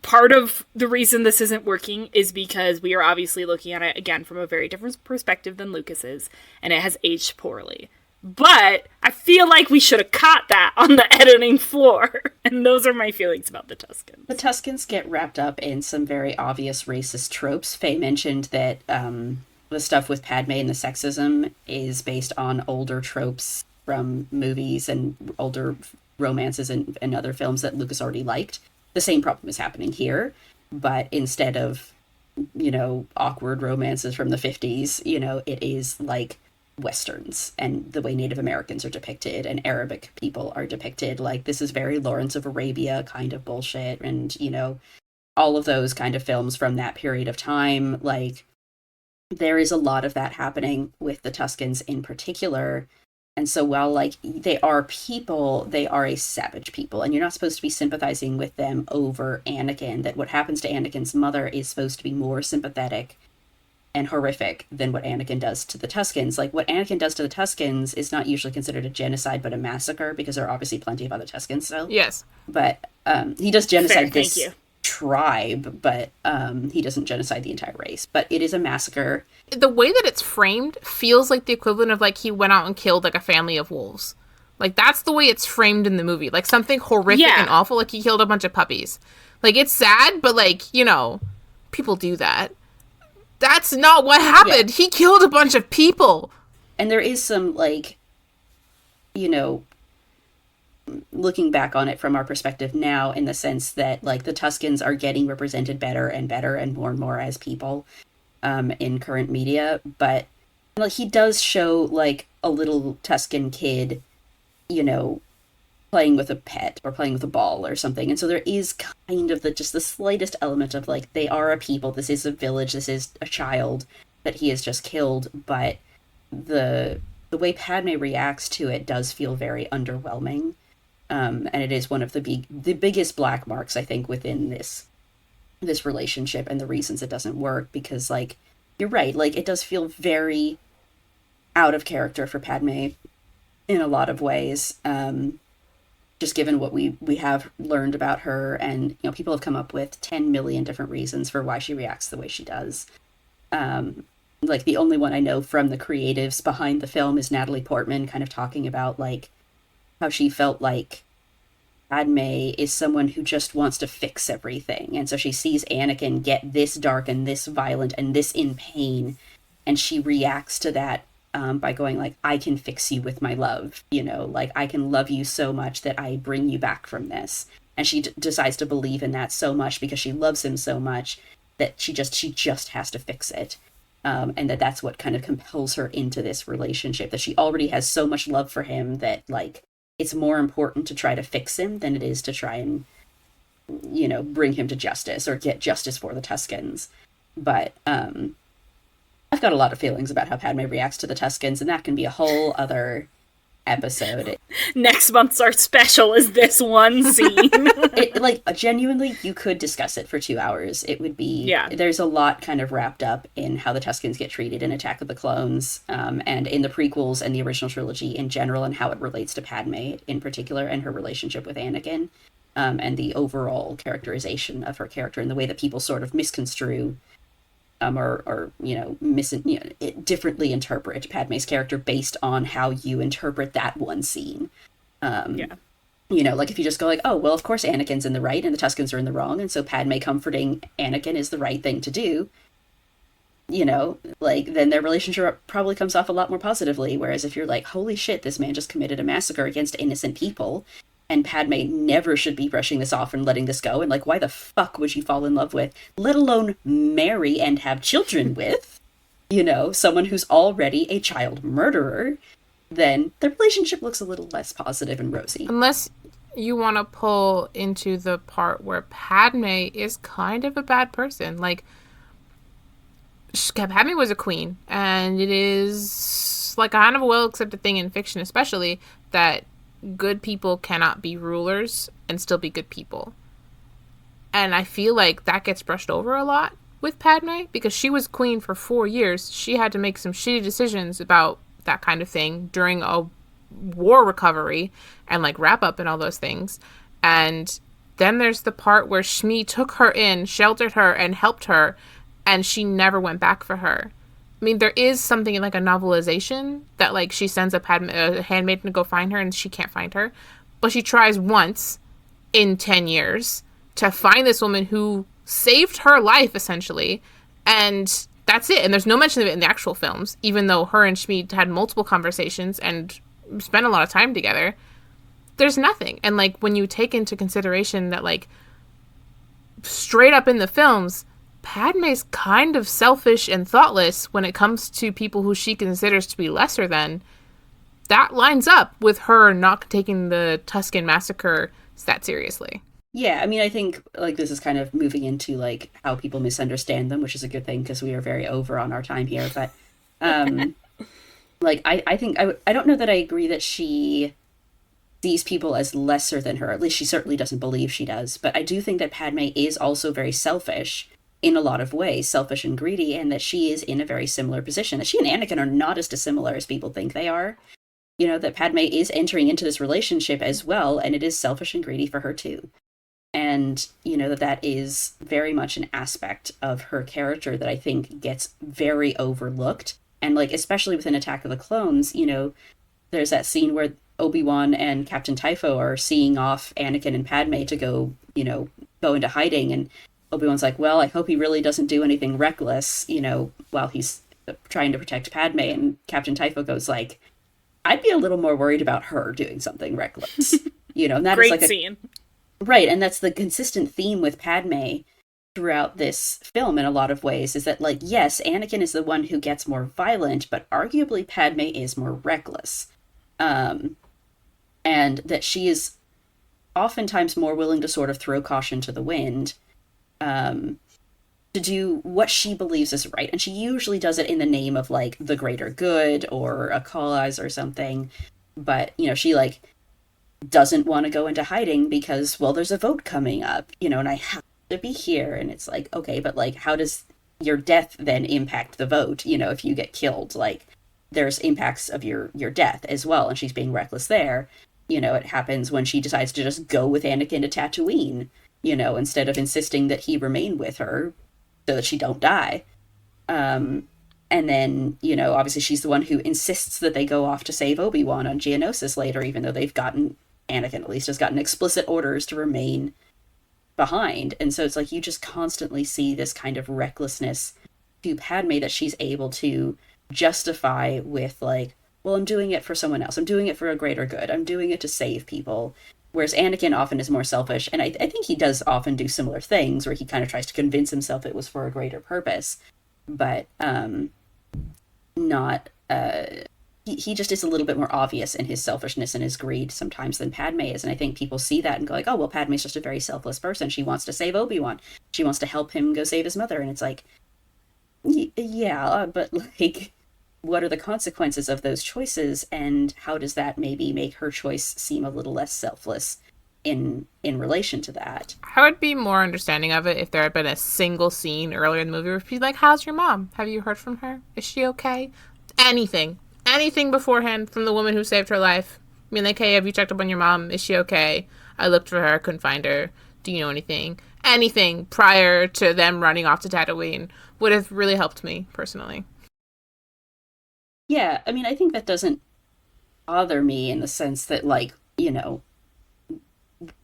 Part of the reason this isn't working is because we are obviously looking at it, again, from a very different perspective than Lucas is, and it has aged poorly. But I feel like we should have caught that on the editing floor. And those are my feelings about the Tuskens. The Tuskens get wrapped up in some very obvious racist tropes. Faye mentioned that the stuff with Padme and the sexism is based on older tropes from movies and older romances and other films that Lucas already liked. The same problem is happening here, but instead of, you know, awkward romances from the 50s, you know, it is like Westerns and the way Native Americans are depicted and Arabic people are depicted. Like, this is very Lawrence of Arabia kind of bullshit, and, you know, all of those kind of films from that period of time. Like, there is a lot of that happening with the Tuskens in particular, And so while like they are people, they are a savage people, and you're not supposed to be sympathizing with them over Anakin. That what happens to Anakin's mother is supposed to be more sympathetic and horrific than what Anakin does to the Tuscans. Like, what Anakin does to the Tuscans is not usually considered a genocide, but a massacre, because there are obviously plenty of other Tuscans still. Yes. But he does genocide Fair, this tribe, but he doesn't genocide the entire race. But it is a massacre. The way that it's framed feels like the equivalent of, like, he went out and killed, like, a family of wolves. Like, that's the way it's framed in the movie. Like, something horrific and awful, like he killed a bunch of puppies. Like, it's sad, but, like, you know, people do that. That's not what happened. Yeah. He killed a bunch of people. And there is some, like, you know, looking back on it from our perspective now, in the sense that, like, the Tuscans are getting represented better and more as people in current media. But, like, he does show, like, a little Tuscan kid, you know, playing with a pet or playing with a ball or something. And so there is kind of just the slightest element of, like, they are a people, this is a village, this is a child that he has just killed, but the way Padme reacts to it does feel very underwhelming. And it is one of the biggest black marks, I think, within this relationship, and the reasons it doesn't work, because, like, you're right, like, it does feel very out of character for Padme in a lot of ways. Just given what we have learned about her, and, you know, people have come up with 10 million different reasons for why she reacts the way she does. Like, the only one I know from the creatives behind the film is Natalie Portman kind of talking about, like, how she felt like Padme is someone who just wants to fix everything. And so she sees Anakin get this dark and this violent and this in pain, and she reacts to that by going, like, I can fix you with my love, you know, like, I can love you so much that I bring you back from this. And she decides to believe in that so much because she loves him so much that she just has to fix it. And that's what kind of compels her into this relationship, that she already has so much love for him that, like, it's more important to try to fix him than it is to try and, you know, bring him to justice or get justice for the Tuscans. But, I've got a lot of feelings about how Padme reacts to the Tuscans, and that can be a whole other episode. Next month's art special is this one scene. Like, genuinely, you could discuss it for 2 hours. It would be... Yeah. There's a lot kind of wrapped up in how the Tuscans get treated in Attack of the Clones, and in the prequels and the original trilogy in general, and how it relates to Padme in particular, and her relationship with Anakin, and the overall characterization of her character, and the way that people sort of misconstrue or you know, differently interpret Padme's character based on how you interpret that one scene. You know, like, if you just go like, oh, well, of course Anakin's in the right and the Tuscans are in the wrong, and so Padme comforting Anakin is the right thing to do, you know, like, then their relationship probably comes off a lot more positively. Whereas if you're like, holy shit, this man just committed a massacre against innocent people, and Padme never should be brushing this off and letting this go, and, like, why the fuck would she fall in love with, let alone marry and have children with, you know, someone who's already a child murderer, then the relationship looks a little less positive and rosy. Unless you want to pull into the part where Padme is kind of a bad person. Like, Padme was a queen, and it is, like, kind of a well-accepted thing in fiction especially, that good people cannot be rulers and still be good people. And I feel like that gets brushed over a lot with Padme, because she was queen for 4 years. She had to make some shitty decisions about that kind of thing during a war recovery and, like, wrap up and all those things. And then there's the part where Shmi took her in, sheltered her, and helped her, and she never went back for her. I mean, there is something in, like, a novelization that, like, she sends a handmaiden to go find her, and she can't find her. But she tries once in 10 years to find this woman who saved her life, essentially. And that's it. And there's no mention of it in the actual films, even though her and Shmi had multiple conversations and spent a lot of time together. There's nothing. And, like, when you take into consideration that, like, straight up in the films, Padme's kind of selfish and thoughtless when it comes to people who she considers to be lesser than, that lines up with her not taking the Tuscan massacre that seriously. Yeah, I mean, I think, like, this is kind of moving into, like, how people misunderstand them, which is a good thing because we are very over on our time here. But like I think I don't know that I agree that she sees people as lesser than her. At least she certainly doesn't believe she does. But I do think that Padme is also very selfish in a lot of ways, selfish and greedy, and that she is in a very similar position. That she and Anakin are not as dissimilar as people think they are. You know, that Padme is entering into this relationship as well, and it is selfish and greedy for her too. And, you know, that is very much an aspect of her character that I think gets very overlooked. And, like, especially within Attack of the Clones, you know, there's that scene where Obi-Wan and Captain Typho are seeing off Anakin and Padme to go, you know, go into hiding. And Obi-Wan's like, well, I hope he really doesn't do anything reckless, you know, while he's trying to protect Padme. And Captain Typho goes like, I'd be a little more worried about her doing something reckless. You know, and that Great is like scene. Right, and that's the consistent theme with Padme throughout this film in a lot of ways, is that, like, yes, Anakin is the one who gets more violent, but arguably Padme is more reckless. And that she is oftentimes more willing to sort of throw caution to the wind, to do what she believes is right. And she usually does it in the name of, like, the greater good or a cause or something. But, you know, she, like, doesn't want to go into hiding because, well, there's a vote coming up, you know, and I have to be here. And it's like, okay, but, like, how does your death then impact the vote? You know, if you get killed, like, there's impacts of your death as well. And she's being reckless there. You know, it happens when she decides to just go with Anakin to Tatooine, you know, instead of insisting that he remain with her so that she don't die. And then, you know, obviously she's the one who insists that they go off to save Obi-Wan on Geonosis later, even though Anakin at least has gotten explicit orders to remain behind. And so it's like you just constantly see this kind of recklessness to Padme that she's able to justify with, like, well, I'm doing it for someone else. I'm doing it for a greater good. I'm doing it to save people. Whereas Anakin often is more selfish. And I think he does often do similar things where he kind of tries to convince himself it was for a greater purpose. But not... He just is a little bit more obvious in his selfishness and his greed sometimes than Padme is. And I think people see that and go like, oh, well, Padme's just a very selfless person. She wants to save Obi-Wan. She wants to help him go save his mother. And it's like, yeah, but, like, what are the consequences of those choices? And how does that maybe make her choice seem a little less selfless in relation to that? I would be more understanding of it if there had been a single scene earlier in the movie where she's like, how's your mom? Have you heard from her? Is she okay? Anything beforehand from the woman who saved her life. I mean, like, hey, have you checked up on your mom? Is she okay? I looked for her, couldn't find her. Do you know anything? Anything prior to them running off to Tatooine would have really helped me, personally. Yeah, I mean, I think that doesn't bother me in the sense that, like, you know,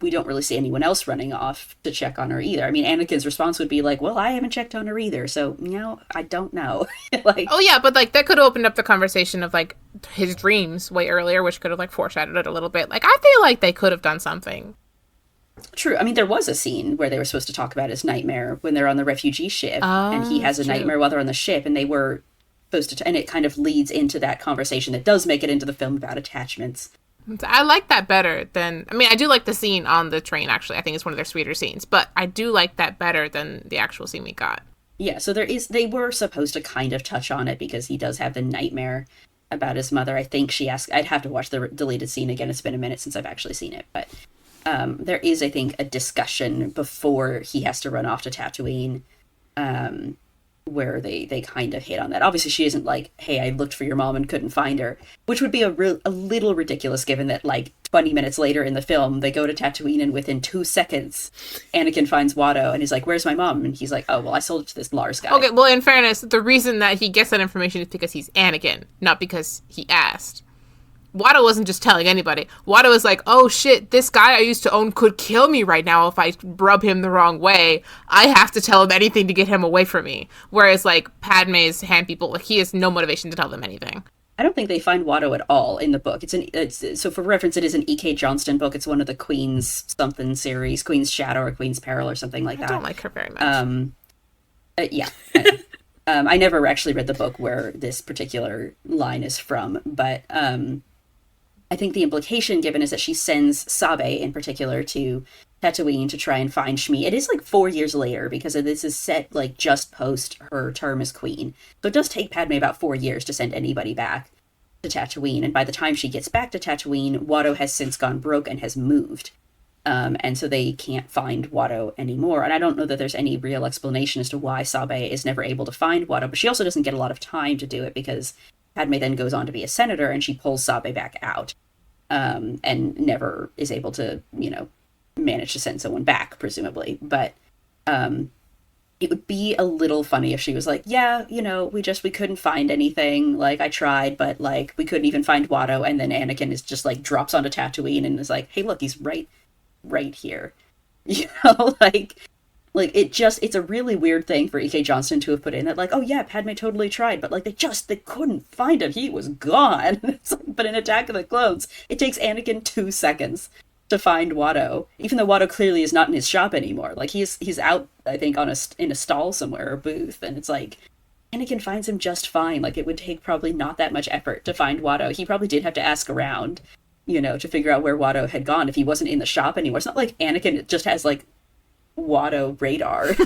we don't really see anyone else running off to check on her either. I mean, Anakin's response would be like, well, I haven't checked on her either, so, you know, I don't know. Like, oh, yeah, but, like, that could have opened up the conversation of, like, his dreams way earlier, which could have, like, foreshadowed it a little bit. Like, I feel like they could have done something. True. I mean, there was a scene where they were supposed to talk about his nightmare when they're on the refugee ship, and he has a nightmare while they're on the ship, and they were supposed to, and it kind of leads into that conversation that does make it into the film about attachments. I like that better than... I mean, I do like the scene on the train, actually. I think it's one of their sweeter scenes. But I do like that better than the actual scene we got. Yeah, so they were supposed to kind of touch on it because he does have the nightmare about his mother. I think she asked... I'd have to watch the deleted scene again. It's been a minute since I've actually seen it. But there is, I think, a discussion before he has to run off to Tatooine, where they kind of hit on that. Obviously, she isn't like, hey, I looked for your mom and couldn't find her, which would be a little ridiculous given that, like, 20 minutes later in the film, they go to Tatooine and within 2 seconds, Anakin finds Watto and he's like, where's my mom? And he's like, oh, well, I sold it to this Lars guy. Okay, well, in fairness, the reason that he gets that information is because he's Anakin, not because he asked. Watto wasn't just telling anybody. Watto was like, oh shit, this guy I used to own could kill me right now if I rub him the wrong way. I have to tell him anything to get him away from me. Whereas, like, Padme's hand people, like, he has no motivation to tell them anything. I don't think they find Watto at all in the book. So for reference, it is an E.K. Johnston book. It's one of the Queen's something series, Queen's Shadow or Queen's Peril or something like that. I don't like her very much. Yeah. I never actually read the book where this particular line is from, but I think the implication given is that she sends Sabe, in particular, to Tatooine to try and find Shmi. It is, like, 4 years later, because this is set, like, just post her term as queen. So it does take Padme about 4 years to send anybody back. to Tatooine, and by the time she gets back to Tatooine, Watto has since gone broke and has moved. And so they can't find Watto anymore. And I don't know that there's any real explanation as to why Sabe is never able to find Watto, but she also doesn't get a lot of time to do it because Padme then goes on to be a senator and she pulls Sabe back out, and never is able to, manage to send someone back, presumably. But it would be a little funny if she was like, yeah, we couldn't find anything. Like, I tried, but, like, we couldn't even find Watto. And then Anakin is just, like, drops onto Tatooine and is like, hey, look, he's right here. It's a really weird thing for E.K. Johnston to have put in that, like, oh, yeah, Padme totally tried, but, like, they couldn't find him. He was gone. It's like, but in Attack of the Clones, it takes Anakin 2 seconds to find Watto, even though Watto clearly is not in his shop anymore. Like, he's out, I think, in a stall somewhere or booth, and it's like, Anakin finds him just fine. Like, it would take probably not that much effort to find Watto. He probably did have to ask around, to figure out where Watto had gone if he wasn't in the shop anymore. It's not like Anakin just has, like, Watto radar.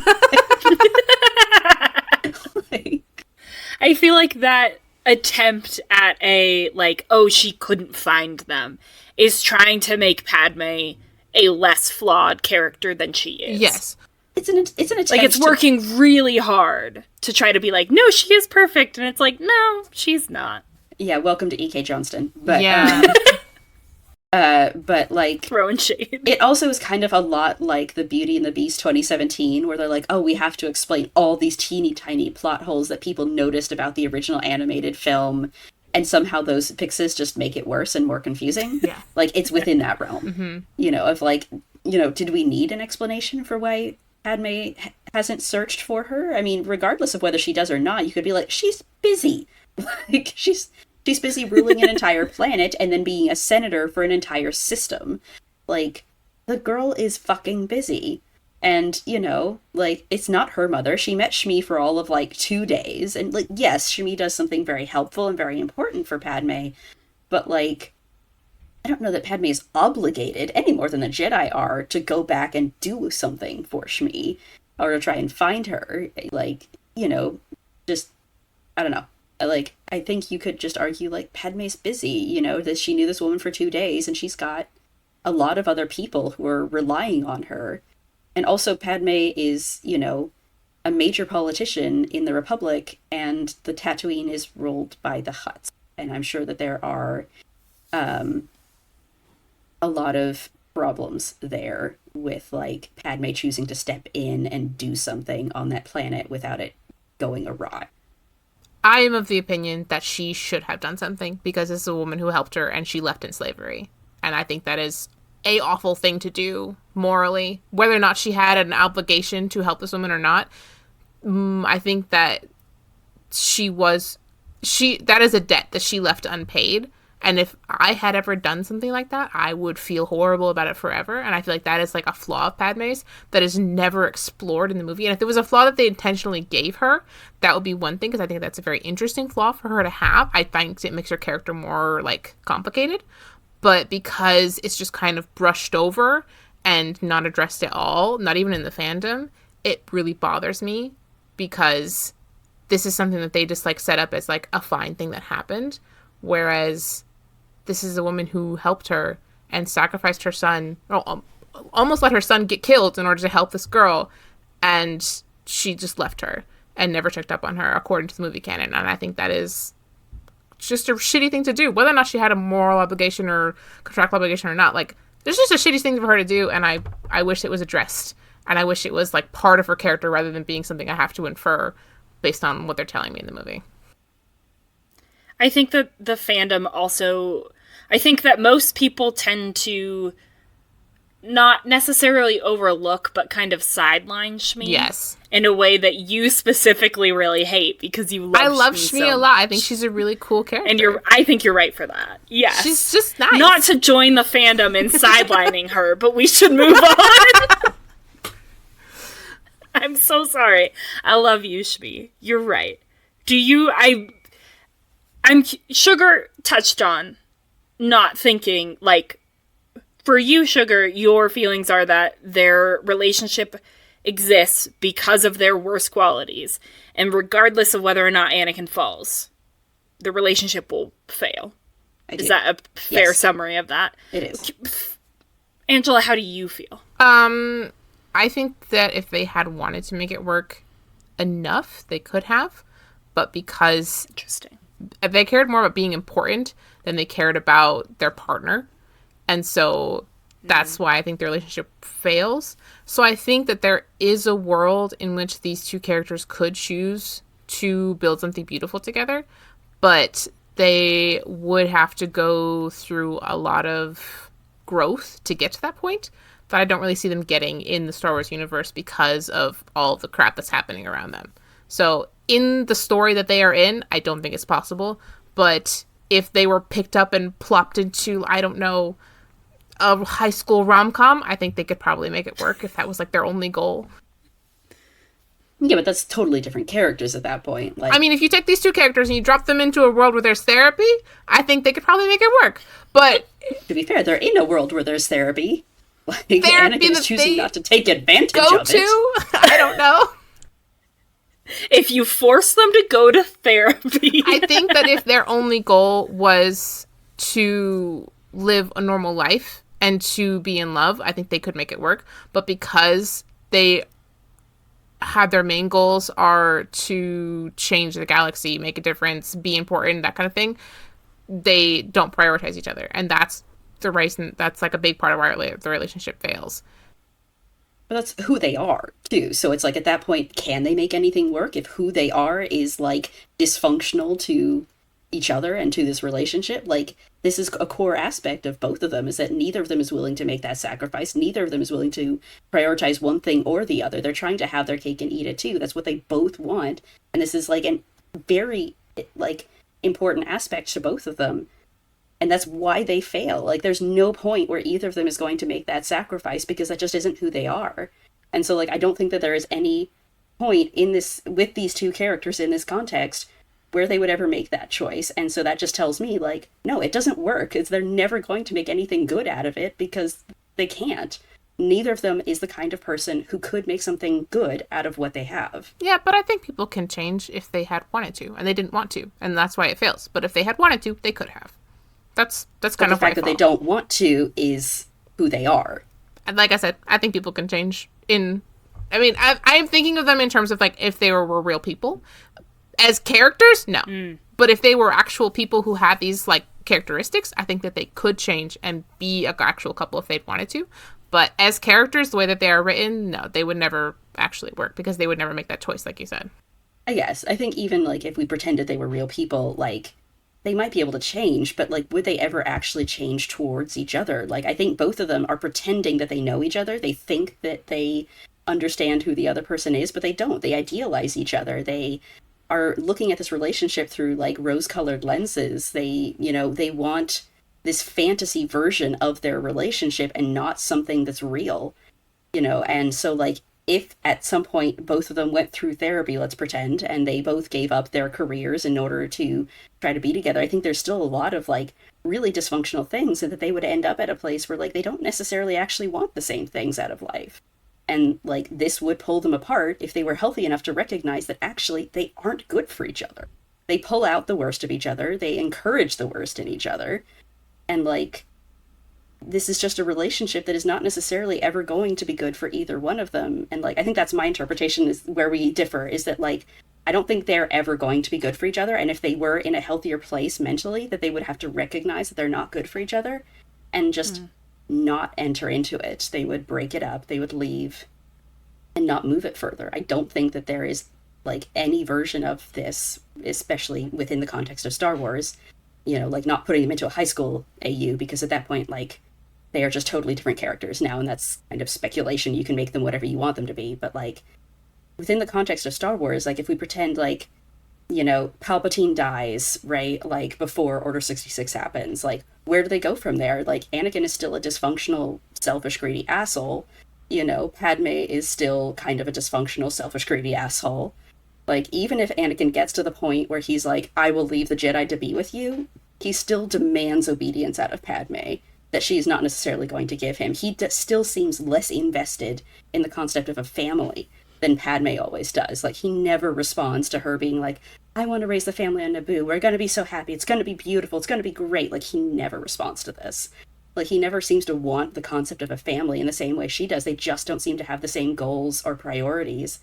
I feel like that attempt at a, like, oh, she couldn't find them is trying to make Padme a less flawed character than she is. Yes. It's an attempt. Like, it's working really hard to try to be like, no, she is perfect. And it's like, no, she's not. Yeah, welcome to E.K. Johnston. But, yeah. But, like... Throwing shade. It also is kind of a lot like the Beauty and the Beast 2017, where they're like, oh, we have to explain all these teeny tiny plot holes that people noticed about the original animated film, and somehow those fixes just make it worse and more confusing. Yeah. Like, it's within that realm. Mm-hmm. Of like, did we need an explanation for why Padme hasn't searched for her? I mean, regardless of whether she does or not, you could be like, she's busy. Like, she's busy ruling an entire planet and then being a senator for an entire system. Like, the girl is fucking busy. And, like, it's not her mother. She met Shmi for all of, like, 2 days. And, like, yes, Shmi does something very helpful and very important for Padme. But, like, I don't know that Padme is obligated, any more than the Jedi are, to go back and do something for Shmi. Or to try and find her. Like, just, I don't know. Like, I think you could just argue, like, Padme's busy, that she knew this woman for 2 days, and she's got a lot of other people who are relying on her. And also, Padme is, a major politician in the Republic, and the Tatooine is ruled by the Hutts. And I'm sure that there are a lot of problems there with, like, Padme choosing to step in and do something on that planet without it going awry. I am of the opinion that she should have done something because this is a woman who helped her and she left in slavery. And I think that is a awful thing to do morally. Whether or not she had an obligation to help this woman or not, I think that that is a debt that she left unpaid. And if I had ever done something like that, I would feel horrible about it forever. And I feel like that is like a flaw of Padme's that is never explored in the movie. And if there was a flaw that they intentionally gave her, that would be one thing, because I think that's a very interesting flaw for her to have. I think it makes her character more, like, complicated. But because it's just kind of brushed over and not addressed at all, not even in the fandom, it really bothers me, because this is something that they just, like, set up as, like, a fine thing that happened. Whereas this is a woman who helped her and sacrificed her son, almost let her son get killed in order to help this girl, and she just left her and never checked up on her, according to the movie canon. And I think that is just a shitty thing to do. Whether or not she had a moral obligation or contractual obligation or not, like, there's just a shitty thing for her to do, and I wish it was addressed. And I wish it was, like, part of her character rather than being something I have to infer based on what they're telling me in the movie. I think that the fandom also... I think that most people tend to not necessarily overlook, but kind of sideline Shmi. Yes. In a way that you specifically really hate, because you love Shmi. I love Shmi so a lot. much. I think she's a really cool character. And I think you're right for that. Yes. She's just nice. Not to join the fandom in sidelining her, but we should move on. I'm so sorry. I love you, Shmi. You're right. Sugar touched on not thinking, like, for you, Sugar, your feelings are that their relationship exists because of their worst qualities, and regardless of whether or not Anakin falls. the relationship will fail. I Is do. that a fair Yes. summary of that? It is. Angela, how do you feel? I think that if they had wanted to make it work enough, they could have. But because Interesting. they cared more about being important than they cared about their partner. And so that's why I think the relationship fails. So I think that there is a world in which these two characters could choose to build something beautiful together, but they would have to go through a lot of growth to get to that point that I don't really see them getting in the Star Wars universe because of all the crap that's happening around them. So in the story that they are in, I don't think it's possible. But if they were picked up and plopped into, I don't know, a high school rom-com, I think they could probably make it work if that was like their only goal. Yeah, but that's totally different characters at that point. Like, I mean, if you take these two characters and you drop them into a world where there's therapy, I think they could probably make it work. But to be fair, they're in a world where there's therapy. Like, Therapy Anakin's that choosing they not to take advantage go of to, it. I don't know. If you force them to go to therapy. I think that if their only goal was to live a normal life and to be in love, I think they could make it work. But because they had their main goals are to change the galaxy, make a difference, be important, that kind of thing, they don't prioritize each other. And that's the reason, that's like a big part of why the relationship fails. But that's who they are, too. So it's like, at that point, can they make anything work if who they are is, like, dysfunctional to each other and to this relationship? Like, this is a core aspect of both of them, is that neither of them is willing to make that sacrifice. Neither of them is willing to prioritize one thing or the other. They're trying to have their cake and eat it, too. That's what they both want. And this is, like, a very, like, important aspect to both of them. And that's why they fail. Like, there's no point where either of them is going to make that sacrifice because that just isn't who they are. And so, like, I don't think that there is any point in this, with these two characters in this context, where they would ever make that choice. And so that just tells me, like, no, it doesn't work. They're never going to make anything good out of it because they can't. Neither of them is the kind of person who could make something good out of what they have. Yeah, but I think people can change if they had wanted to, and they didn't want to, and that's why it fails. But if they had wanted to, they could have. That's kind of the fact that they don't want to is who they are. And like I said, I think people can change in... I mean, I'm thinking of them in terms of, like, if they were real people. As characters, no. But if they were actual people who had these, like, characteristics, I think that they could change and be an actual couple if they'd wanted to. But as characters, the way that they are written, no, they would never actually work because they would never make that choice, like you said. Yes, I think even, like, if we pretended they were real people, like, they might be able to change, but, like, would they ever actually change towards each other? Like, I think both of them are pretending that they know each other. They think that they understand who the other person is, but they don't. They idealize each other. They are looking at this relationship through, like, rose-colored lenses. They, you know, they want this fantasy version of their relationship and not something that's real, you know? And so, like, if at some point both of them went through therapy, let's pretend, and they both gave up their careers in order to try to be together, I think there's still a lot of, like, really dysfunctional things, and that they would end up at a place where, like, they don't necessarily actually want the same things out of life. And, like, this would pull them apart if they were healthy enough to recognize that actually they aren't good for each other. They pull out the worst of each other. They encourage the worst in each other. And, like, this is just a relationship that is not necessarily ever going to be good for either one of them. And, like, I think that's my interpretation, is where we differ, is that, like, I don't think they're ever going to be good for each other. And if they were in a healthier place mentally, that they would have to recognize that they're not good for each other and just not enter into it. They would break it up. They would leave and not move it further. I don't think that there is, like, any version of this, especially within the context of Star Wars, you know, like, not putting them into a high school AU, because at that point, like, they are just totally different characters now, and that's kind of speculation. You can make them whatever you want them to be, but, like, within the context of Star Wars, like, if we pretend, like, you know, Palpatine dies, right, like, before Order 66 happens, like, where do they go from there? Like, Anakin is still a dysfunctional, selfish, greedy asshole. You know, Padme is still kind of a dysfunctional, selfish, greedy asshole. Like, even if Anakin gets to the point where he's like, I will leave the Jedi to be with you, he still demands obedience out of Padme that she's not necessarily going to give him. He still seems less invested in the concept of a family than Padme always does. Like, he never responds to her being like, I want to raise the family on Naboo. We're going to be so happy. It's going to be beautiful. It's going to be great. Like, he never responds to this. Like, he never seems to want the concept of a family in the same way she does. They just don't seem to have the same goals or priorities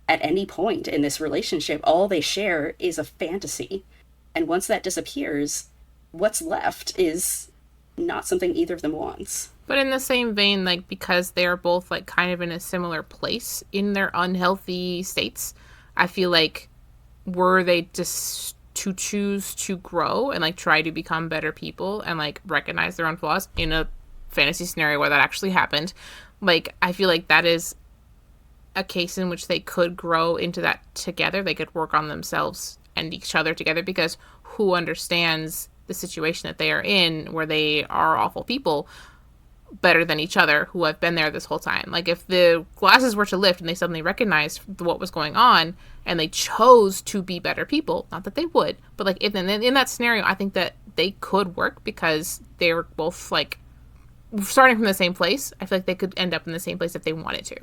at any point in this relationship. All they share is a fantasy. And once that disappears, what's left is not something either of them wants. But in the same vein, like, because they're both, like, kind of in a similar place in their unhealthy states, I feel like were they just to choose to grow and, like, try to become better people and, like, recognize their own flaws in a fantasy scenario where that actually happened, like, I feel like that is a case in which they could grow into that together. They could work on themselves and each other together, because who understands the situation that they are in where they are awful people better than each other who have been there this whole time? Like, if the glasses were to lift and they suddenly recognized what was going on and they chose to be better people, not that they would, but like if in that scenario, I think that they could work because they were both like starting from the same place. I feel like they could end up in the same place if they wanted to.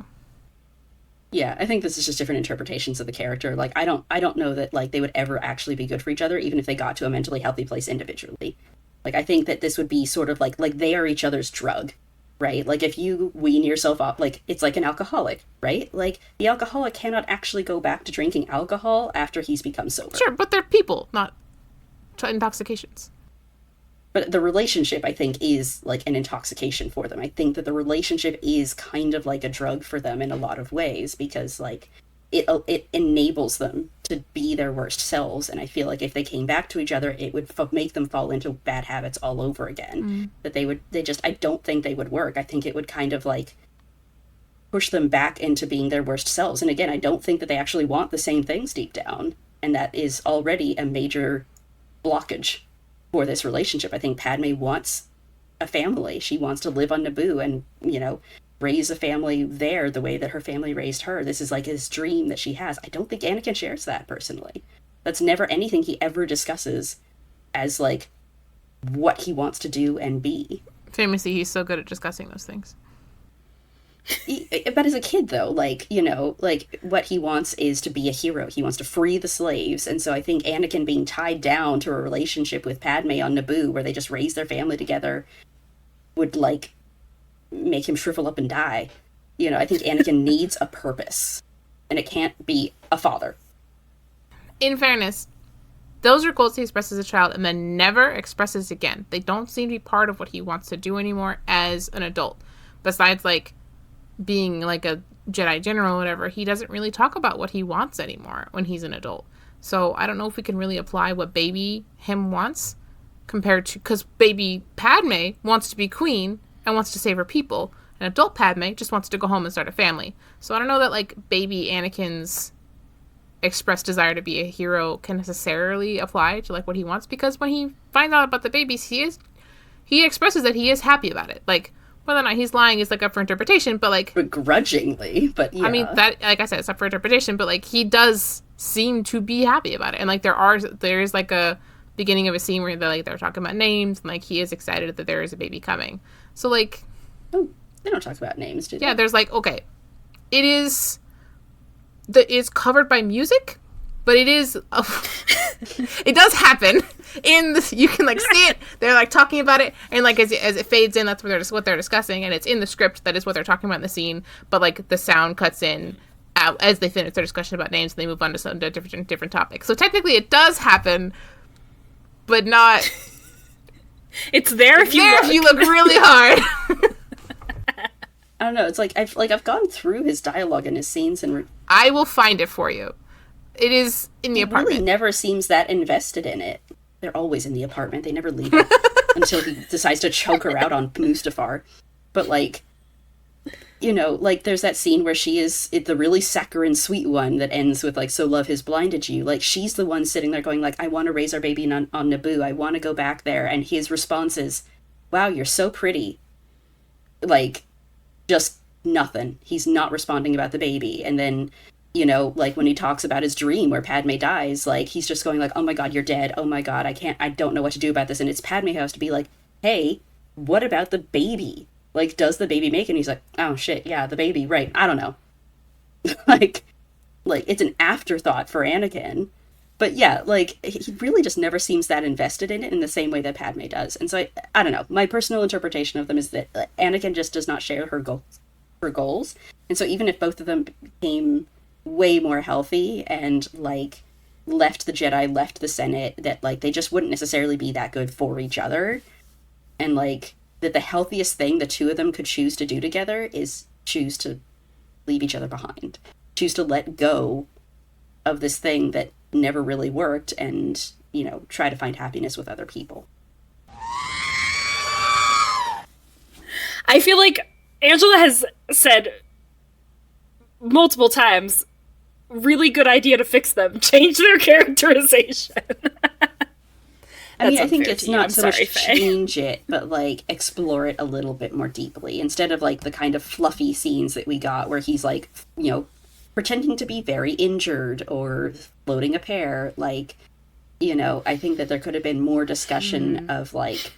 Yeah, I think this is just different interpretations of the character. Like, I don't know that, like, they would ever actually be good for each other, even if they got to a mentally healthy place individually. Like, I think that this would be sort of like they are each other's drug, right? Like, if you wean yourself off, like, it's like an alcoholic, right? Like, the alcoholic cannot actually go back to drinking alcohol after he's become sober. Sure, but they're people, not intoxications. But the relationship, I think, is like an intoxication for them. I think that the relationship is kind of like a drug for them in a lot of ways, because, like, it enables them to be their worst selves. And I feel like if they came back to each other, it would make them fall into bad habits all over again. That I don't think they would work. I think it would kind of, like, push them back into being their worst selves. And again, I don't think that they actually want the same things deep down. And that is already a major blockage for this relationship. I think Padme wants a family. She wants to live on Naboo and, you know, raise a family there the way that her family raised her. This is like his dream that she has. I don't think Anakin shares that, personally. That's never anything he ever discusses as, like, what he wants to do and be. Famously, he's so good at discussing those things. But as a kid, though, like, you know, like, what he wants is to be a hero. He wants to free the slaves. And so I think Anakin being tied down to a relationship with Padme on Naboo, where they just raise their family together, would, like, make him shrivel up and die. You know, I think Anakin needs a purpose. And it can't be a father. In fairness, those are goals he expressed as a child and then never expresses again. They don't seem to be part of what he wants to do anymore as an adult. Besides, like, being like a Jedi general or whatever, he doesn't really talk about what he wants anymore when he's an adult. So I don't know if we can really apply what baby him wants compared to, because baby Padme wants to be queen and wants to save her people, and adult Padme just wants to go home and start a family. So I don't know that, like, baby Anakin's expressed desire to be a hero can necessarily apply to, like, what he wants, because when he finds out about the babies, he expresses that he is happy about it. Like, whether or not he's lying is, like, up for interpretation, but, like, begrudgingly, but yeah. I mean, that, like I said, it's up for interpretation, but, like, he does seem to be happy about it. And, like, there is like a beginning of a scene where they're talking about names, and, like, he is excited that there is a baby coming. So, like, oh, they don't talk about names, do they? Yeah, there's, like, okay, it's covered by music, but it is it does happen in this. You can, like, see it. They're, like, talking about it, and, like, as it fades in, that's what they're discussing, and it's in the script. That is what they're talking about in the scene. But, like, the sound cuts in as they finish their discussion about names, and they move on to some different topics. So technically, it does happen, but not. It's there if you look really hard. I don't know. It's like I've gone through his dialogue and his scenes, and I will find it for you. It is in the apartment. He really never seems that invested in it. They're always in the apartment. They never leave it until he decides to choke her out on Mustafar. But, like, you know, like, there's that scene where she is the really saccharine sweet one that ends with, like, so love has blinded you. Like, she's the one sitting there going, like, I want to raise our baby on Naboo. I want to go back there. And his response is, wow, you're so pretty. Like, just nothing. He's not responding about the baby. And then, you know, like, when he talks about his dream where Padme dies, like, he's just going, like, oh my god, you're dead. Oh my god, I don't know what to do about this. And it's Padme who has to be like, hey, what about the baby? Like, does the baby make it? And he's like, oh shit, yeah, the baby, right, I don't know. like, it's an afterthought for Anakin, But yeah, like, he really just never seems that invested in it in the same way that Padme does. And so I don't know. My personal interpretation of them is that Anakin just does not share her goals. And so even if both of them became way more healthy and, like, left the Jedi, left the Senate, that, like, they just wouldn't necessarily be that good for each other. And, like, that the healthiest thing the two of them could choose to do together is choose to leave each other behind. Choose to let go of this thing that never really worked and, you know, try to find happiness with other people. I feel like Angela has said multiple times, really good idea to fix them. Change their characterization. I mean, I think it's not so much change it, but, like, explore it a little bit more deeply. Instead of, like, the kind of fluffy scenes that we got where he's, like, you know, pretending to be very injured or floating a pear. Like, you know, I think that there could have been more discussion of, like,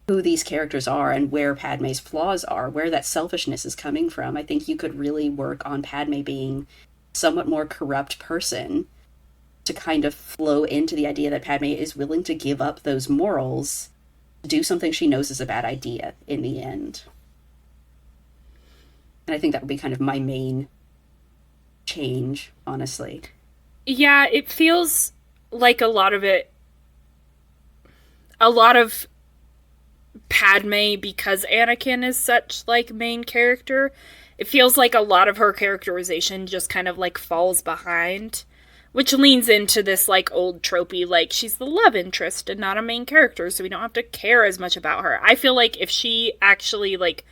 who these characters are and where Padme's flaws are, where that selfishness is coming from. I think you could really work on Padme being somewhat more corrupt person to kind of flow into the idea that Padme is willing to give up those morals to do something she knows is a bad idea in the end. And I think that would be kind of my main change, honestly. Yeah, it feels like a lot of Padme, because Anakin is such, like, main character, it feels like a lot of her characterization just kind of, like, falls behind. Which leans into this, like, old tropey, like, she's the love interest and not a main character, so we don't have to care as much about her. I feel like if she actually, like,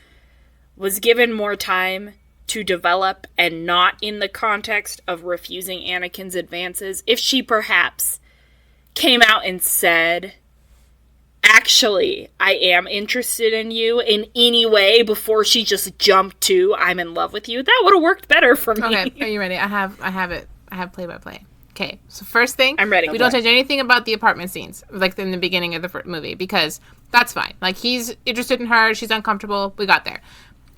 was given more time to develop and not in the context of refusing Anakin's advances, if she perhaps came out and said, actually, I am interested in you in any way before she just jumped to, I'm in love with you, that would have worked better for me. Okay, are you ready? I have it. I have play-by-play. Okay, so first thing, I'm ready. We don't change anything about the apartment scenes, like in the beginning of the movie, because that's fine. Like, he's interested in her, she's uncomfortable, we got there.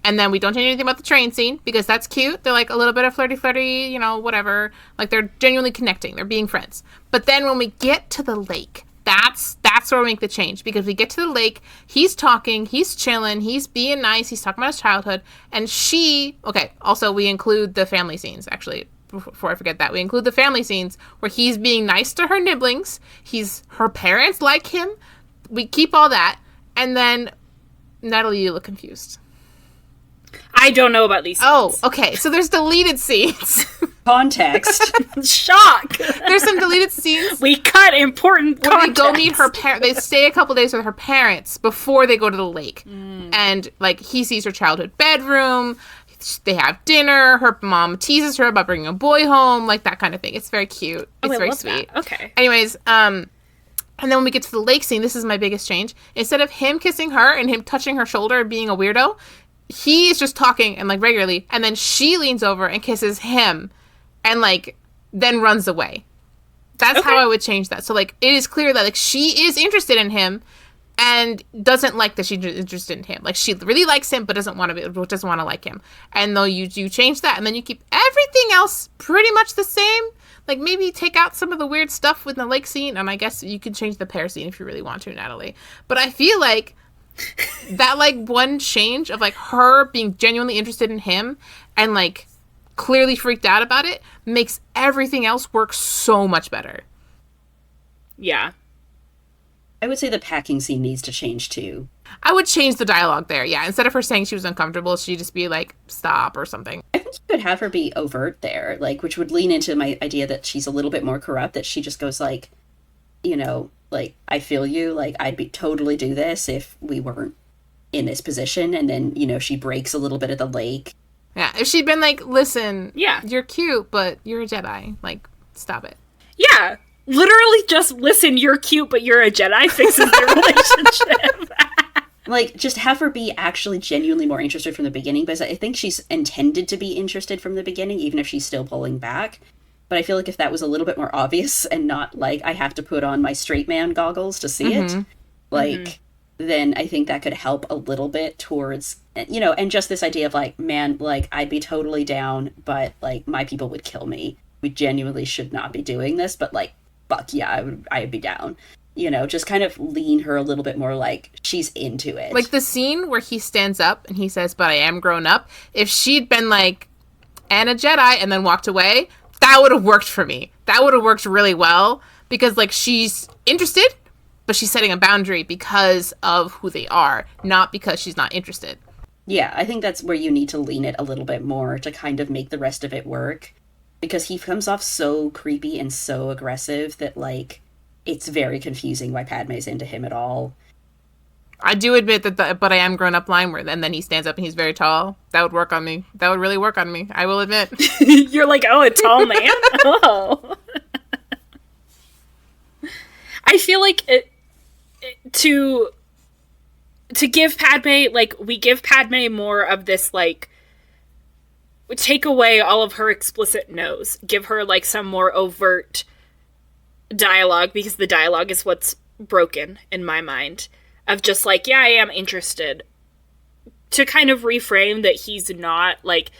And then we don't change anything about the train scene, because that's cute. They're, like, a little bit of flirty, you know, whatever. Like, they're genuinely connecting. They're being friends. But then when we get to the lake, that's where we make the change. Because we get to the lake, he's talking, he's chilling, he's being nice, he's talking about his childhood. And also we include the family scenes, actually. Before I forget that, we include the family scenes where he's being nice to her nibblings. Her parents like him. We keep all that. And then, Natalie, you look confused. I don't know about these scenes. Oh, okay. So there's deleted scenes. Context. Shock. There's some deleted scenes. We cut important context. When they go meet her parents, they stay a couple days with her parents before they go to the lake. And, like, he sees her childhood bedroom. They have dinner. Her mom teases her about bringing a boy home, like that kind of thing. It's very cute. It's very sweet. That. Okay. Anyways, and then when we get to the lake scene, this is my biggest change. Instead of him kissing her and him touching her shoulder and being a weirdo, he is just talking and, like, regularly, and then she leans over and kisses him and, like, then runs away. That's how I would change that. So, like, it is clear that, like, she is interested in him and doesn't like that she's interested in him. Like, she really likes him, but doesn't want to like him. And though you change that, and then you keep everything else pretty much the same. Like, maybe take out some of the weird stuff with the lake scene, and I guess you can change the pear scene if you really want to, Natalie. But I feel like that, like, one change of, like, her being genuinely interested in him and, like, clearly freaked out about it makes everything else work so much better. Yeah. I would say the packing scene needs to change, too. I would change the dialogue there, yeah. Instead of her saying she was uncomfortable, she'd just be like, stop, or something. I think you could have her be overt there, like, which would lean into my idea that she's a little bit more corrupt, that she just goes, like, you know, like, I feel you, like, I'd totally do this if we weren't in this position, and then, you know, she breaks a little bit at the lake. Yeah, if she'd been like, listen, yeah, you're cute, but you're a Jedi, like, stop it. Yeah. Literally just, listen, you're cute, but you're a Jedi, fixes their relationship. Like, just have her be actually genuinely more interested from the beginning, because I think she's intended to be interested from the beginning, even if she's still pulling back. But I feel like if that was a little bit more obvious and not, like, I have to put on my straight man goggles to see it, like, then I think that could help a little bit towards, you know, and just this idea of, like, man, like, I'd be totally down, but, like, my people would kill me. We genuinely should not be doing this, but, like, fuck yeah, I'd be down. You know, just kind of lean her a little bit more like she's into it. Like the scene where he stands up and he says, "But I am grown up." If she'd been like, "And a Jedi," and then walked away, that would have worked for me. That would have worked really well because like she's interested, but she's setting a boundary because of who they are, not because she's not interested. Yeah, I think that's where you need to lean it a little bit more to kind of make the rest of it work. Because he comes off so creepy and so aggressive that, like, it's very confusing why Padme's into him at all. I do admit that the "but I am grown up" line where and then he stands up and he's very tall, that would work on me. That would really work on me. I will admit. You're like, oh, a tall man? Oh. I feel like to give Padme, like, we give Padme more of this, like, take away all of her explicit no's. Give her, like, some more overt dialogue, because the dialogue is what's broken in my mind. Of just, like, yeah, I am interested. To kind of reframe that he's not, like,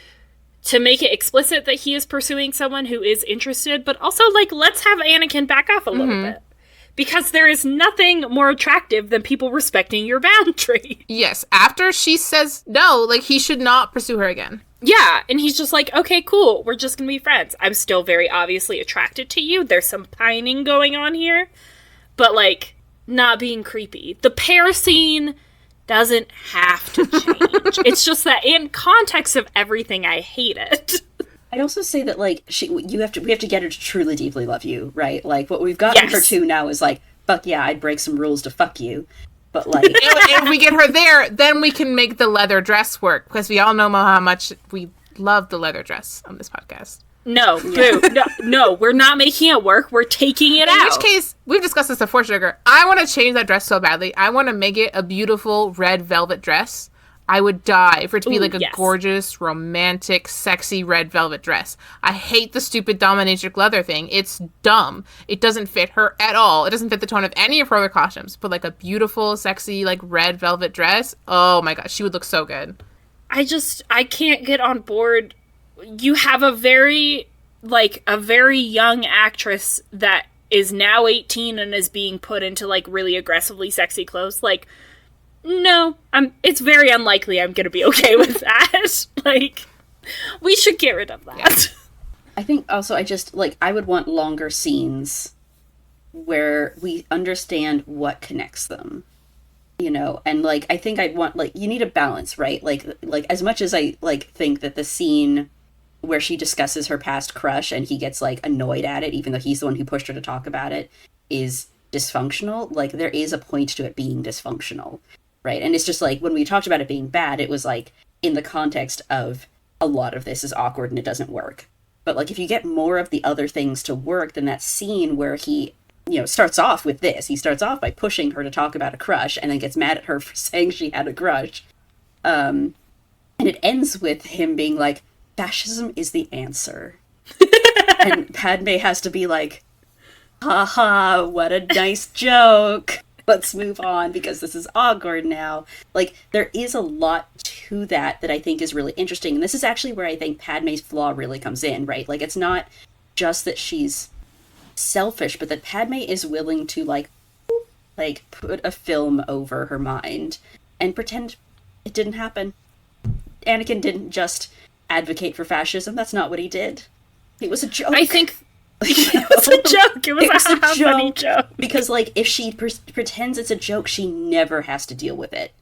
to make it explicit that he is pursuing someone who is interested, but also, like, let's have Anakin back off a little bit. Because there is nothing more attractive than people respecting your boundary. Yes, after she says no, like, he should not pursue her again. Yeah, and he's just like, okay, cool, we're just gonna be friends. I'm still very obviously attracted to you. There's some pining going on here. But, like, not being creepy. The pear scene doesn't have to change. It's just that in context of everything, I hate it. I'd also say that, like, we have to get her to truly deeply love you, right? Like, what we've gotten her to now is, like, fuck yeah, I'd break some rules to fuck you. But, like... if we get her there, then we can make the leather dress work, because we all know how much we love the leather dress on this podcast. No, boo. No, we're not making it work. We're taking it out. In which case, we've discussed this before, Sugar. I want to change that dress so badly. I want to make it a beautiful red velvet dress. I would die for it to be like a gorgeous, romantic, sexy red velvet dress. I hate the stupid dominatrix leather thing. It's dumb. It doesn't fit her at all. It doesn't fit the tone of any of her other costumes. But like a beautiful, sexy, like red velvet dress. Oh my gosh, she would look so good. I can't get on board. You have a very young actress that is now 18 and is being put into like really aggressively sexy clothes. Like, no, it's very unlikely I'm going to be okay with that. Like, we should get rid of that. Yeah. I think also I would want longer scenes where we understand what connects them, you know? And, like, I think I'd want, like, you need a balance, right? Like as much as I, like, think that the scene where she discusses her past crush and he gets, like, annoyed at it, even though he's the one who pushed her to talk about it, is dysfunctional, like, there is a point to it being dysfunctional. Right, and it's just like, when we talked about it being bad, it was like, in the context of, a lot of this is awkward and it doesn't work. But, like, if you get more of the other things to work, then that scene where he, you know, starts off with this. He starts off by pushing her to talk about a crush, and then gets mad at her for saying she had a crush. And it ends with him being like, fascism is the answer. And Padme has to be like, haha, what a nice joke. Let's move on because this is awkward now. Like, there is a lot to that I think is really interesting. And this is actually where I think Padme's flaw really comes in, right? Like, it's not just that she's selfish, but that Padme is willing to, like put a film over her mind and pretend it didn't happen. Anakin didn't just advocate for fascism. That's not what he did. It was a joke. I think... It was a joke. It was a funny joke. Because, like, if she pretends it's a joke, she never has to deal with it.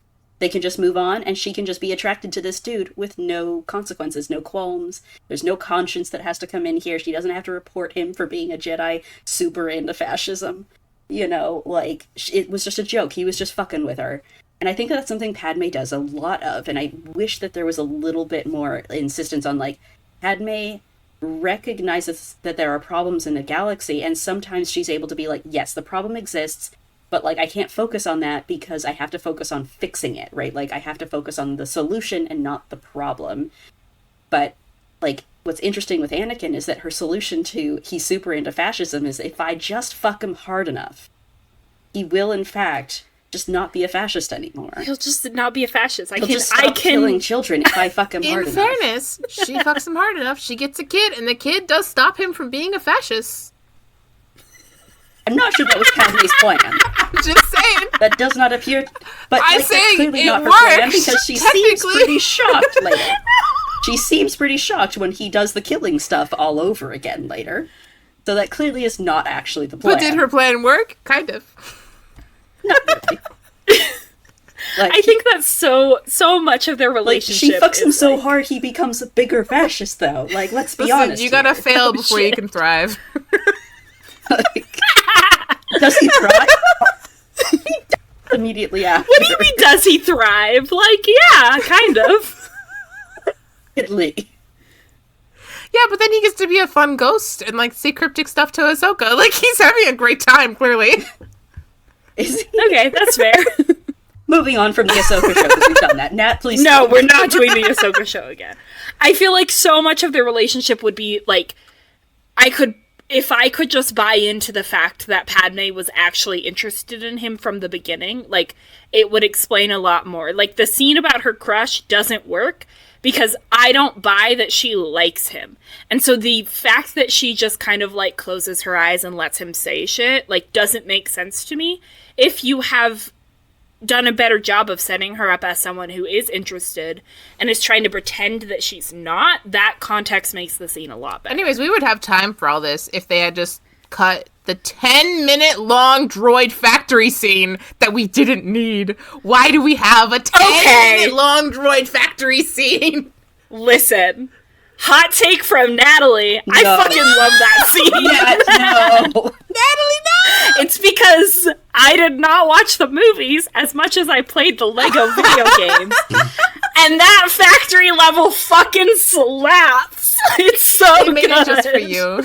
They can just move on, and she can just be attracted to this dude with no consequences, no qualms. There's no conscience that has to come in here. She doesn't have to report him for being a Jedi super into fascism. You know, like, it was just a joke. He was just fucking with her. And I think that's something Padme does a lot of, and I wish that there was a little bit more insistence on, like, Padme recognizes that there are problems in the galaxy, and sometimes she's able to be like, yes, the problem exists, but, like, I can't focus on that because I have to focus on fixing it, right? Like, I have to focus on the solution and not the problem. But, like, what's interesting with Anakin is that her solution to he's super into fascism is, if I just fuck him hard enough, he will, in fact, just not be a fascist anymore. He'll just not be a fascist. He'll just stop killing children if I fuck him hard enough. In fairness, she fucks him hard enough, she gets a kid, and the kid does stop him from being a fascist. I'm not sure that was Padme's plan. I'm just saying. That does not appear... But I'm that's saying clearly it not her works, plan because she seems technically. pretty shocked later. She seems pretty shocked when he does the killing stuff all over again later. So that clearly is not actually the plan. But did her plan work? Kind of. Not really. Like, I think that's so much of their like, relationship. she fucks him is, so like- hard he becomes a bigger fascist, though. Like, let's be Listen, honest. you gotta here. fail Oh, before you shit. can thrive. Like, does he thrive? He dies immediately after. What do you mean, does he thrive? Like, yeah, kind of. Immediately. Yeah, but then he gets to be a fun ghost and, like, say cryptic stuff to Ahsoka. Like, he's having a great time, clearly. Is he? Okay, that's fair. Moving on from the Ahsoka show, because we've done that. Nat, please. No, we're not doing the Ahsoka show again. I feel like so much of their relationship would be, like, if I could just buy into the fact that Padme was actually interested in him from the beginning, like, it would explain a lot more. Like, the scene about her crush doesn't work because I don't buy that she likes him. And so the fact that she just kind of, like, closes her eyes and lets him say shit, like, doesn't make sense to me. If you have done a better job of setting her up as someone who is interested and is trying to pretend that she's not, that context makes the scene a lot better. Anyways, we would have time for all this if they had just cut the 10-minute long droid factory scene that we didn't need. Why do we have a 10-minute long droid factory scene? Listen, hot take from Natalie. I No. fucking love that scene. Yeah, no. Natalie, no! It's because I did not watch the movies as much as I played the Lego video games. And that factory level fucking slaps. It's so They made good. it just for you.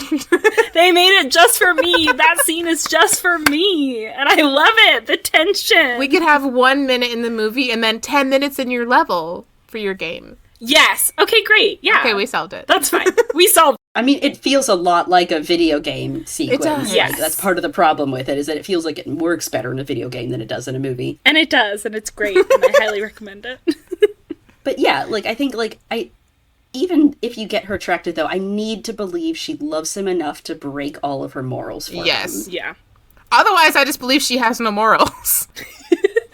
They made it just for me. That scene is just for me. And I love it. The tension. We could have 1 minute in the movie and then 10 minutes in your level for your game. Yes. Okay, great. Yeah. Okay, we solved it. That's fine. We solved I mean, it feels a lot like a video game sequence. does. Like, Yes. that's part of the problem with it, is that it feels like it works better in a video game than it does in a movie. And it does, and it's great, and I highly recommend it. But yeah, like, I think, like, even if you get her attracted, though, I need to believe she loves him enough to break all of her morals for Yes. him. Yeah. Otherwise, I just believe she has no morals.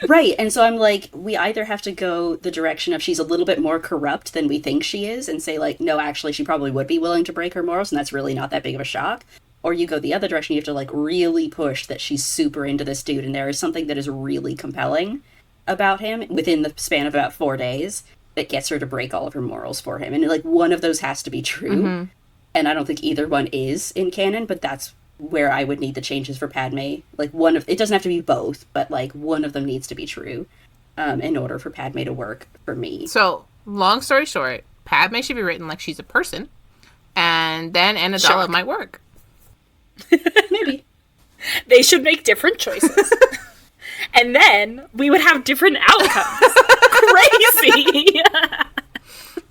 Right, and so I'm like, we either have to go the direction of she's a little bit more corrupt than we think she is, and say, like, no, actually, she probably would be willing to break her morals, and that's really not that big of a shock. Or you go the other direction, you have to, like, really push that she's super into this dude, and there is something that is really compelling about him within the span of about 4 days that gets her to break all of her morals for him. And, like, one of those has to be true. And I don't think either one is in canon, but that's where I would need the changes for Padme. Like, it doesn't have to be both, but, like, one of them needs to be true in order for Padme to work for me. So, long story short, Padme should be written like she's a person, and then Anidala Shock. might work. Maybe. They should make different choices. And then we would have different outcomes. Crazy!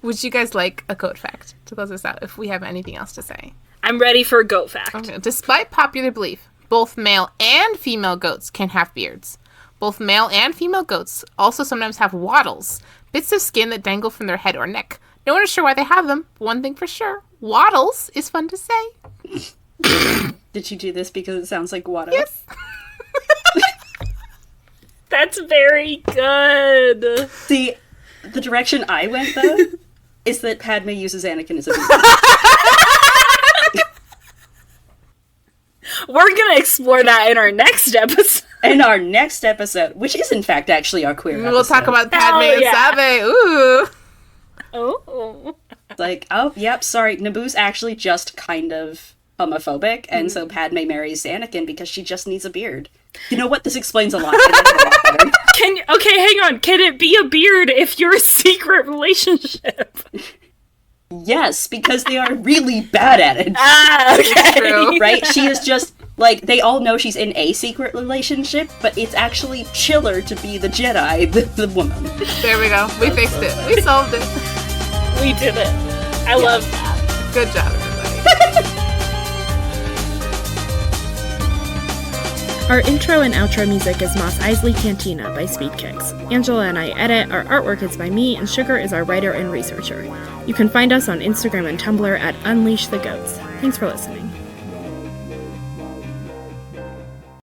Would you guys like a goat fact to close this out, if we have anything else to say? I'm ready for a goat fact. Okay. Despite popular belief, both male and female goats can have beards. Both male and female goats also sometimes have wattles, bits of skin that dangle from their head or neck. No one is sure why they have them, but one thing for sure, wattles is fun to say. Did you do this because it sounds like water? Yes. That's very good. See, the direction I went, though, is that Padme uses Anakin as a beard. We're gonna explore that in our next episode. In our next episode, which is in fact actually our queer episode. We'll talk about Padme Hell and yeah. Sabe. Ooh. Oh. Like, oh, yep, sorry, Naboo's actually just kind of homophobic, and so Padme marries Anakin because she just needs a beard. You know what? This explains a lot. Okay, hang on. Can it be a beard if you're a secret relationship? Yes, because they are really bad at it. Ah, okay. True. Right? She is just, like, they all know she's in a secret relationship, but it's actually chiller to be the Jedi, the woman. There we go. We fixed it. We solved it. We did it. I love that. Good job, everybody. Our intro and outro music is Mos Eisley Cantina by Speedkicks. Angela and I edit, our artwork is by me, and Sugar is our writer and researcher. You can find us on Instagram and Tumblr at Unleash the Goats. Thanks for listening.